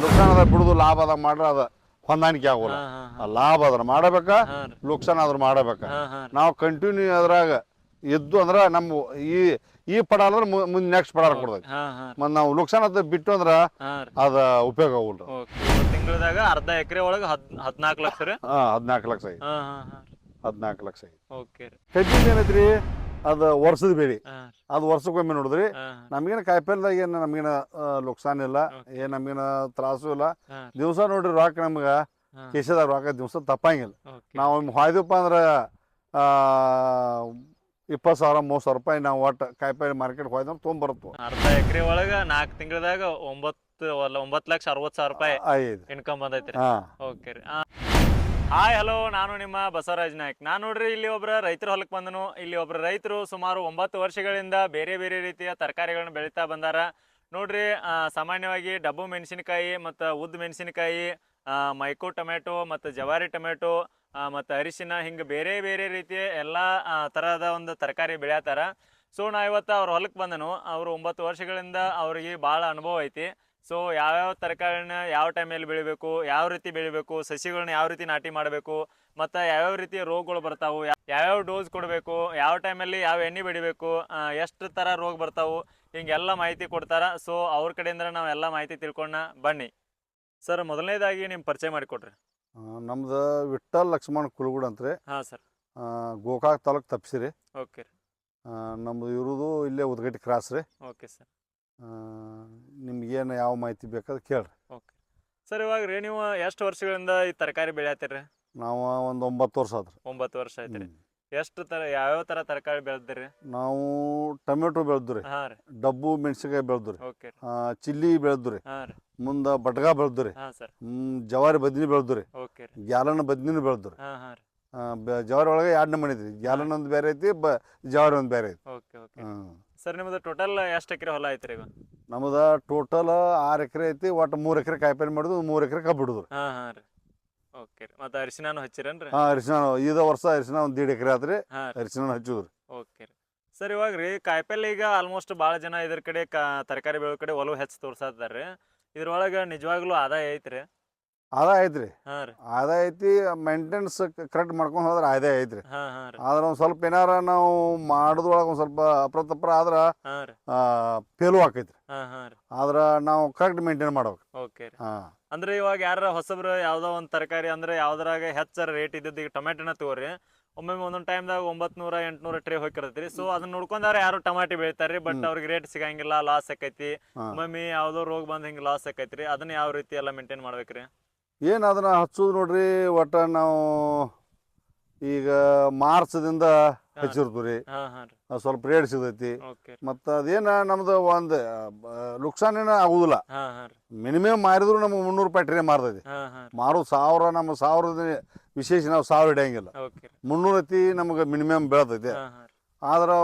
ಲುಕ್ಸಾನ್ ಅದ ಬಿಡುದು ಲಾಭ ಅದ ಮಾಡ್ರ ಅದ ಹೊಂದಾಣಿಕೆ ಆಗೋಲ್ಲ. ಲಾಭ ಅದ್ರ ಮಾಡಬೇಕ, ಲುಕ್ಸಾನ್ ಅದ್ರ ಮಾಡಬೇಕ. ನಾವು ಕಂಟಿನ್ಯೂ ಅದ್ರಾಗ ಎದ್ದು ಅಂದ್ರೆ ನಮ್ಮ ಈ ಪಡ ಅಂದ್ರೆ ಮುಂದೆ ನೆಕ್ಸ್ಟ್ ಪಡ ಕೊಡ್ತೈತಿ. ಮತ್ತು ನಾವು ಲುಕ್ಸಾನ್ ಅದ ಬಿಟ್ಟು ಅಂದ್ರೆ ಅದ ಉಪಯೋಗ ಆಗೋಲ್ಲ. ತಿಂಗಳದಾಗ ಅರ್ಧ ಎಕರೆ ಒಳಗೆ 14 ಲಕ್ಷ ರೀ. 14 ಲಕ್ಷ ಐತಿ. 14 ಲಕ್ಷ ಐತಿ. ಓಕೆ ರೀ. ಕಡ್ಡಿ ಏನೈತ್ರಿ ಅದು ವರ್ಷದ ಬೆಳೆ. ಅದು ವರ್ಷಕ್ಕೊಮ್ಮೆ ನೋಡಿದ್ರಿ ನಮ್ಗೇನು ಕಾಯಿಪಲ್ದಾಗ ಏನು ನಮ್ಗೇನು ಲುಕ್ಸಾನ್ ಇಲ್ಲ, ಏನು ನಮ್ಗೇನು ತ್ರಾಸು ಇಲ್ಲ. ದಿವಸ ನೋಡ್ರಿ ರೊಕ್ಕ ನಮ್ಗೆ ಕಿಶೆದಾಗ ರೊಕ್ಕ ದಿವಸ ತಪ್ಪಂಗಿಲ್ಲ. ನಾವು ಹೊಯ್ದಪ್ಪ ಅಂದ್ರೆ 20,000 30,000 ರೂಪಾಯಿ ನಾವು ಒಟ್ಟು ಕಾಯಿಪಲ್ಲೆ ಮಾರ್ಕೆಟ್ ಹೋಯ್ದು ತೊಗೊಂಬರುತ್ತೋ. ಅರ್ಧ ಎಕರೆ ಒಳಗೆ 4 ತಿಂಗಳದಾಗ 9,60,000 ರೂಪಾಯಿ ಇನ್ಕಮ್ ಬಂದೈತಿ ರೀ. ಓಕೆ ರೀ. ಹಾಯ್ ಹಲೋ, ನಾನು ನಿಮ್ಮ ಬಸವರಾಜ್ ನಾಯ್ಕ್. ನಾನು ನೋಡ್ರಿ ಇಲ್ಲಿ ಒಬ್ಬರ ರೈತರ ಹೊಲಕ್ಕೆ ಬಂದನು. ಇಲ್ಲಿ ಒಬ್ಬರು ರೈತರು ಸುಮಾರು 9 ವರ್ಷಗಳಿಂದ ಬೇರೆ ಬೇರೆ ರೀತಿಯ ತರಕಾರಿಗಳನ್ನ ಬೆಳೀತಾ ಬಂದಾರ ನೋಡ್ರಿ. ಸಾಮಾನ್ಯವಾಗಿ ಡಬ್ಬು ಮೆಣಸಿನಕಾಯಿ ಮತ್ತು ಉದ್ದ ಮೆಣಸಿನಕಾಯಿ, ಮೈಕೋ ಟೊಮೆಟೊ ಮತ್ತು ಜವಾರಿ ಟೊಮೆಟೊ ಮತ್ತು ಅರಿಶಿನ, ಹಿಂಗೆ ಬೇರೆ ಬೇರೆ ರೀತಿಯ ಎಲ್ಲ ಥರದ ಒಂದು ತರಕಾರಿ ಬೆಳೆಯತ್ತಾರ. ಸೊ ನಾ ಇವತ್ತು ಅವ್ರ ಹೊಲಕ್ಕೆ ಬಂದನು. ಅವರು 9 ವರ್ಷಗಳಿಂದ ಅವ್ರಿಗೆ ಭಾಳ ಅನುಭವ ಐತಿ. ಸೊ ಯಾವ್ಯಾವ ತರಕಾರಿನ ಯಾವ ಟೈಮಲ್ಲಿ ಬೆಳಿಬೇಕು, ಯಾವ ರೀತಿ ಬೆಳಿಬೇಕು, ಸಸಿಗಳನ್ನ ಯಾವ ರೀತಿ ನಾಟಿ ಮಾಡಬೇಕು, ಮತ್ತು ಯಾವ್ಯಾವ ರೀತಿಯ ರೋಗಗಳು ಬರ್ತಾವೆ, ಯಾವ್ಯಾವ ಡೋಸ್ ಕೊಡಬೇಕು, ಯಾವ ಟೈಮಲ್ಲಿ ಯಾವ ಎಣ್ಣೆ ಬೆಳಿಬೇಕು, ಎಷ್ಟು ಥರ ರೋಗ ಬರ್ತಾವೆ, ಹಿಂಗೆಲ್ಲ ಮಾಹಿತಿ ಕೊಡ್ತಾರೆ. ಸೊ ಅವ್ರ ಕಡೆಯಿಂದ ನಾವು ಎಲ್ಲ ಮಾಹಿತಿ ತಿಳ್ಕೊಂಡ ಬನ್ನಿ. ಸರ್, ಮೊದಲನೇದಾಗಿ ನಿಮ್ಮ ಪರಿಚಯ ಮಾಡಿಕೊಡ್ರಿ. ನಮ್ದು ವಿಠ್ಠಲ್ ಲಕ್ಷ್ಮಣ್ ಕುಲಗುಡ್ ಅಂತ್ರಿ. ಹಾಂ ಸರ್. ಗೋಕಾಕ್ ತಾಲೂಕು ತಪ್ಸಿರಿ. ಓಕೆ ರೀ. ನಮ್ಮದು ಇರೋದು ಇಲ್ಲೇ ಉದ್ಗಟ್ಟಿ ಕ್ರಾಸ್ ರೀ. Okay sir. ನಿಮ್ಗೇನು ಯಾವ ಮಾಹಿತಿ ಬೇಕಾದ್ರೆ ಕೇಳ್ರಿ. ಓಕೆ ಸರ್, ಇವಾಗ ರೀ ನೀವು ಎಷ್ಟು ವರ್ಷಗಳಿಂದ ಈ ತರಕಾರಿ ಬೆಳೆಯತ್ತೀರಿ? ನಾವು ಒಂದು 9 ವರ್ಷ ಆದ್ರಿ. 9 ವರ್ಷ ಆಯ್ತು ರೀ. ಎಷ್ಟು ಥರ ಯಾವ್ಯಾವ ಥರ ತರಕಾರಿ ಬೆಳೆದ್ರಿ? ನಾವು ಟೊಮೆಟೊ ಬೆಳೆದ್ರಿ, ಹಾಂ ರೀ. ಡಬ್ಬು ಮೆಣಸಿನ್ಕಾಯಿ ಬೆಳೆದ್ರಿ, ಓಕೆ. ಚಿಲ್ಲಿ ಬೆಳೆದ್ರಿ, ಹಾಂ ರೀ. ಮುಂದೆ ಬಟ್ಗ ಬೆಳೆದ್ರಿ, ಹಾಂ ಸರ್. ಜವಾರಿ ಬದ್ನಿ ಬೆಳೆದ್ರಿ, ಓಕೆ ರೀ. ಗ್ಯಾಲನ್ ಬದ್ನಿನೂ ಬೆಳೆದ್ರಿ. ಹಾಂ ಹಾಂ ರೀ. ಜವಾರಿ ಒಳಗೆ 2 ನಮೂನಿ ಐತ್ರಿ. ಗ್ಯಾಲನ್ ಒಂದು ಬೇರೆ ಐತಿ, ಜವಾರಿ ಒಂದು ಬೇರೆ ಐತಿ. ಓಕೆ ಓಕೆ ಸರ್, ನಿಮ್ಮದು ಟೋಟಲ್ ಎಷ್ಟು ಎಕರೆ ಹೊಲ ಐತ್ರಿ ಈಗ? ನಮ್ದು ಟೋಟಲ್ 6 ಎಕರೆ ಐತಿ. ಒಟ್ಟು 3 ಎಕರೆ ಕಾಯಿಪಲ್ಲೆ ಮಾಡಿದ್ವು, 3 ಎಕರೆ ಕಬ್ಬು ಬಿಡುದು. ಹಾಂ ಹಾಂ ರೀ. ಓಕೆ ರೀ. ಮತ್ತು ಅರಿಶಿನಾನು ಹಚ್ಚಿರೇನ್ರಿ? ಅರಿಶಿನ ಇದು ವರ್ಷ ಅರಿಶಿನ ಒಂದು 1.5 ಎಕರೆ ಆದ್ರಿ. ಅರಿಶಿನ ಹಚ್ಚುದ್ರಿ. ಓಕೆ ರೀ. ಸರ್, ಇವಾಗ ರೀ ಕಾಯಿಪಲ್ಲೆ ಈಗ ಆಲ್ಮೋಸ್ಟ್ ಭಾಳ ಜನ ಇದ್ರ ಕಡೆ ತರಕಾರಿ ಬೆಳೋ ಕಡೆ ಒಲವು ಹೆಚ್ಚು ತೋರ್ಸಾತಾರೆ. ಇದ್ರೊಳಗೆ ನಿಜವಾಗ್ಲೂ ಆದಾಯ ಐತ್ರಿ? ಆದಾಯ ಐತ್ರಿ. ಹಾಂ ರೀ. ಆದಾಯ ಐತಿ. ಮೇಂಟೆನೆನ್ಸ್ ಕರೆಕ್ಟ್ ಮಾಡ್ಕೊಂಡು ಹೋದ್ರೆ ಆದಾಯ ಐತ್ರಿ. ಹಾಂ ಹಾಂ ರೀ. ಆದ್ರೆ ಒಂದು ಸ್ವಲ್ಪ ಏನಾರ ನಾವು ಮಾಡೋದ್ರೊಳಗೆ ಒಂದು ಸ್ವಲ್ಪ ಅಪ್ರತಪ್ರ ಆದ್ರೆ ಹಾಂ ರೀ. ಫೇಲು ಆಕೈತ್ರಿ. ಹಾಂ ಹಾಂ ರೀ. ಆದ್ರೆ ನಾವು ಕರೆಕ್ಟ್ ಮೇಂಟೈನ್ ಮಾಡ್ಬೇಕು. ಓಕೆ ರೀ. ಅಂದ್ರೆ ಇವಾಗ ಯಾರ ಹೊಸಬ್ರು ಯಾವುದೋ ಒಂದು ತರಕಾರಿ ಅಂದ್ರೆ ಯಾವ್ದ್ರಾಗ ಹೆಚ್ಚರ ರೇಟ್ ಇದ್ದದ್ದು, ಈಗ ಟೊಮೆಟೊನ ತಗೋರಿ, ಒಮ್ಮೊಮ್ಮೆ ಒಂದೊಂದು ಟೈಮ್ದಾಗ 900 800 ಟ್ರೇ ಹೋಗಿರ್ತೈತಿ. ಸೊ ಅದನ್ನ ನೋಡ್ಕೊಂಡಾರ ಯಾರು ಟಮಾಟಿ ಬೆಳಿತಾರ್ರಿ, ಬಟ್ ಅವ್ರಿಗೆ ರೇಟ್ ಸಿಗಂಗಿಲ್ಲ, ಲಾಸ್ ಆಕೈತಿ. ಒಮ್ಮೊಮ್ಮೆ ಯಾವುದೋ ರೋಗ ಬಂದು ಹಿಂಗೆ ಲಾಸ್ ಆಕೈತ್ರಿ. ಅದನ್ನ ಯಾವ ರೀತಿ ಎಲ್ಲ ಮೇಂಟೈನ್ ಮಾಡ್ಬೇಕ್ರಿ? ಏನು ಅದನ್ನ ಹಚ್ಚೋದು ನೋಡ್ರಿ, ಒಟ್ಟು ನಾವು ಈಗ ಮಾರ್ಚ್ದಿಂದ ಹಚ್ಚಿರ್ತೀವಿ ರೀ. ಸ್ವಲ್ಪ ರೇಟ್ ಸಿಗತೈತಿ. ಮತ್ತು ಅದೇನು ನಮ್ದು ಒಂದು ಲುಕ್ಸಾನ್ ಏನೋ ಆಗುದಿಲ್ಲ. ಮಿನಿಮಮ್ ಮಾರಿದ್ರು ನಮ್ಗೆ 300 ರೂಪಾಯಿ ಟ್ರೇ ಮಾರ್ತೈತಿ. ಮಾರೋದು 1000, ನಮ್ಮ 1000 ವಿಶೇಷ ನಾವು 1000 ಹಿಡಿಯಂಗಿಲ್ಲ. 300 ಐತಿ ನಮ್ಗೆ ಮಿನಿಮಮ್ ಬೆಳತೈತಿ. ಆದ್ರೆ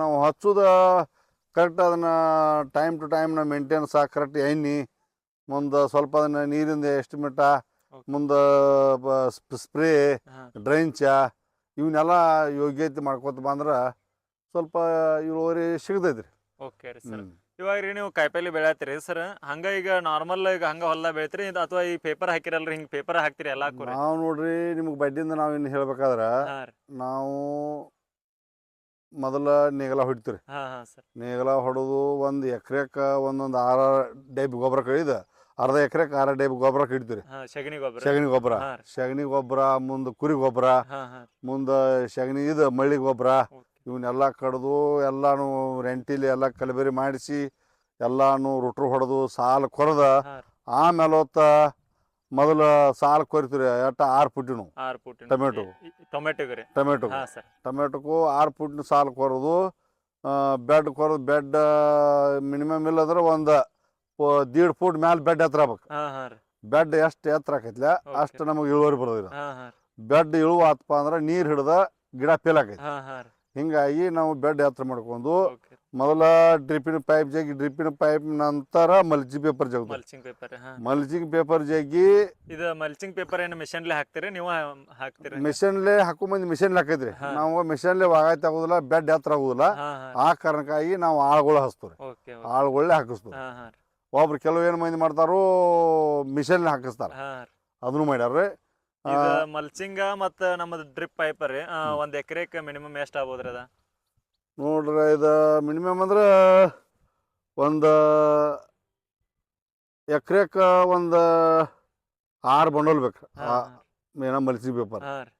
ನಾವು ಹಚ್ಚೋದು ಕರೆಕ್ಟ್ ಅದನ್ನ ಟೈಮ್ ಟು ಟೈಮ್ ನಾವು ಮೇಂಟೆನ್ಸ್ ಕರೆಕ್ಟ್ ಎಣ್ಣೆ, ಮುಂದೆ ಸ್ವಲ್ಪ ಅದನ್ನ ನೀರಿಂದ ಎಸ್ಟಿಮೇಟ, ಮುಂದೆ ಸ್ಪ್ರೇ, ಡ್ರೈಂಚ ಇವನ್ನೆಲ್ಲ ಯೋಗ್ಯತೆ ಮಾಡ್ಕೊತ ಬಂದ್ರೆ ಸ್ವಲ್ಪ ಇಳುವರಿ ಸಿಗ್ತೈತ್ರಿ. ಓಕೆ ರೀ ಸರ್. ಇವಾಗ ರೀ ನೀವು ಕಾಯಿಪಲ್ಲೆ ಬೆಳೆಯತ್ತೀರಿ ಸರ್, ಹಂಗೆ ಈಗ ನಾರ್ಮಲ್ ಈಗ ಹಂಗೆ ಹೊಲ ಬೆಳಿತೀರಿ ಅಥವಾ ಈ ಪೇಪರ್ ಹಾಕಿರಲ್ರಿ, ಹಿಂಗೆ ಪೇಪರ್ ಹಾಕ್ತಿರಿ ಎಲ್ಲ? ನಾವು ನೋಡ್ರಿ ನಿಮ್ಗೆ ಬಡ್ಡಿಯಿಂದ ನಾವು ಇನ್ನು ಹೇಳ್ಬೇಕಾದ್ರೆ ನಾವು ಮೊದಲ ನೇಗಲ ಹೊಡಿತೀರಿ. ನೇಗಲ ಹೊಡೆದು 1 ಎಕರೆಕ್ಕೆ ಒಂದೊಂದು 6 ಡೈಬ್ ಗೊಬ್ಬರ ಕಳಿದು, ಅರ್ಧ ಎಕರೆಗೆ 6 ಡೈಬ್ ಗೊಬ್ಬರ ಕಡಿತೀರಿ. ಸಗಣಿ ಗೊಬ್ಬರ, ಮುಂದೆ ಕುರಿ ಗೊಬ್ಬರ, ಮುಂದೆ ಸಗಣಿ ಇದು ಮಳ್ಳಿ ಗೊಬ್ಬರ, ಇವನ್ನೆಲ್ಲ ಕಡ್ದು ಎಲ್ಲಾನು ರೆಂಟಿಲಿ ಎಲ್ಲ ಕಲಬೆರಿ ಮಾಡಿಸಿ ಎಲ್ಲಾನು ರುಟ್ರು ಹೊಡೆದು ಸಾಲು ಕೊರೆದ ಆಮೇಲೆ ಮೊದಲು ಸಾಲು ಕೊರಿತೀರಿ. ಎಷ್ಟು 6 ಫುಟಿನು ಟೊಮೆಟೊಗೂ 6 ಫುಟ್ನ ಸಾಲು ಕೊರೆದು ಬೆಡ್ ಮಿನಿಮಮ್ ಇಲ್ಲಂದ್ರೆ ಒಂದು 1.5 ಫುಟ್ ಮ್ಯಾಲೆ ಬೆಡ್ ಎತ್ತರ ಆಗ್ಬೇಕು. ಬೆಡ್ ಎಷ್ಟು ಎತ್ತರ ಆಕೈತಿಲ್ಲ ಅಷ್ಟು ನಮಗೆ ಇಳುವರಿ ಬರೋದಿಲ್ಲ. ಬೆಡ್ ಇಳುವ ಆತಪ್ಪ ಅಂದ್ರೆ ನೀರು ಹಿಡ್ದ ಗಿಡ ಫೇಲ್ ಆಕೈತಿ. ಹಿಂಗಾಗಿ ನಾವು ಬೆಡ್ ಎತ್ತರ ಮಾಡ್ಕೊಂಡು ಮೊದಲ ಡ್ರಿಪ್ಪಿನ ಪೈಪ್ ನಂತರ ಮಲ್ಚಿಂಗ್ ಪೇಪರ್ ಜಗ್ದು. ಮಲ್ಚಿಂಗ್ ಪೇಪರ್ ಜಗ್ಗಿ ಇದು ಮಲ್ಚಿಂಗ್ ಪೇಪರ್ ಏನು ಮಿಷನ್ಲೆ ಹಾಕ್ತೀರಿ ನೀವು? ಮಿಷನ್ಲೆ ಹಾಕೋ ಮಂದಿ ಮಿಷನ್ಲೆ ಹಾಕೈತ್ರಿ. ನಾವು ಮಿಷನ್ಲೆ ವಾಗಾಯ್ತು ಆಗೋದಿಲ್ಲ, ಬೆಡ್ ಎತ್ತರ ಆಗೋದಿಲ್ಲ. ಆ ಕಾರಣಕ್ಕಾಗಿ ನಾವು ಆಳುಗಳು ಹಚ್ತೀವಿ, ಆಳುಗಳೇ ಹಾಕಿಸ್ತೀವಿ. ಒಬ್ರು ಕೆಲವು ಏನು ಮಂದಿ ಮಾಡ್ತಾರೋ ಮಿಷನ್ ಹಾಕಿಸ್ತಾರೆ, ಹಾ ಅದನ್ನು ಮಾಡ್ಯಾರ್ರಿ. ಇದು ಮಲ್ಚಿಂಗ ಮತ್ತು ನಮ್ಮದು ಡ್ರಿಪ್ ಪೈಪ್ ರೀ, ಒಂದು ಎಕರೆಗೆ ಮಿನಿಮಮ್ ಎಷ್ಟು ಆಗ್ಬೋದ್ರಿ ಅದ? ನೋಡ್ರಿ ಇದು ಮಿನಿಮಮ್ ಅಂದ್ರೆ ಒಂದು ಎಕರೆಗೆ ಒಂದು 6 ಬಂಡಲ್ ಬೇಕು ಏನೋ ಮಲ್ಚಿಂಗ್ ಪೇಪರ್. ಹಾಂ ರೀ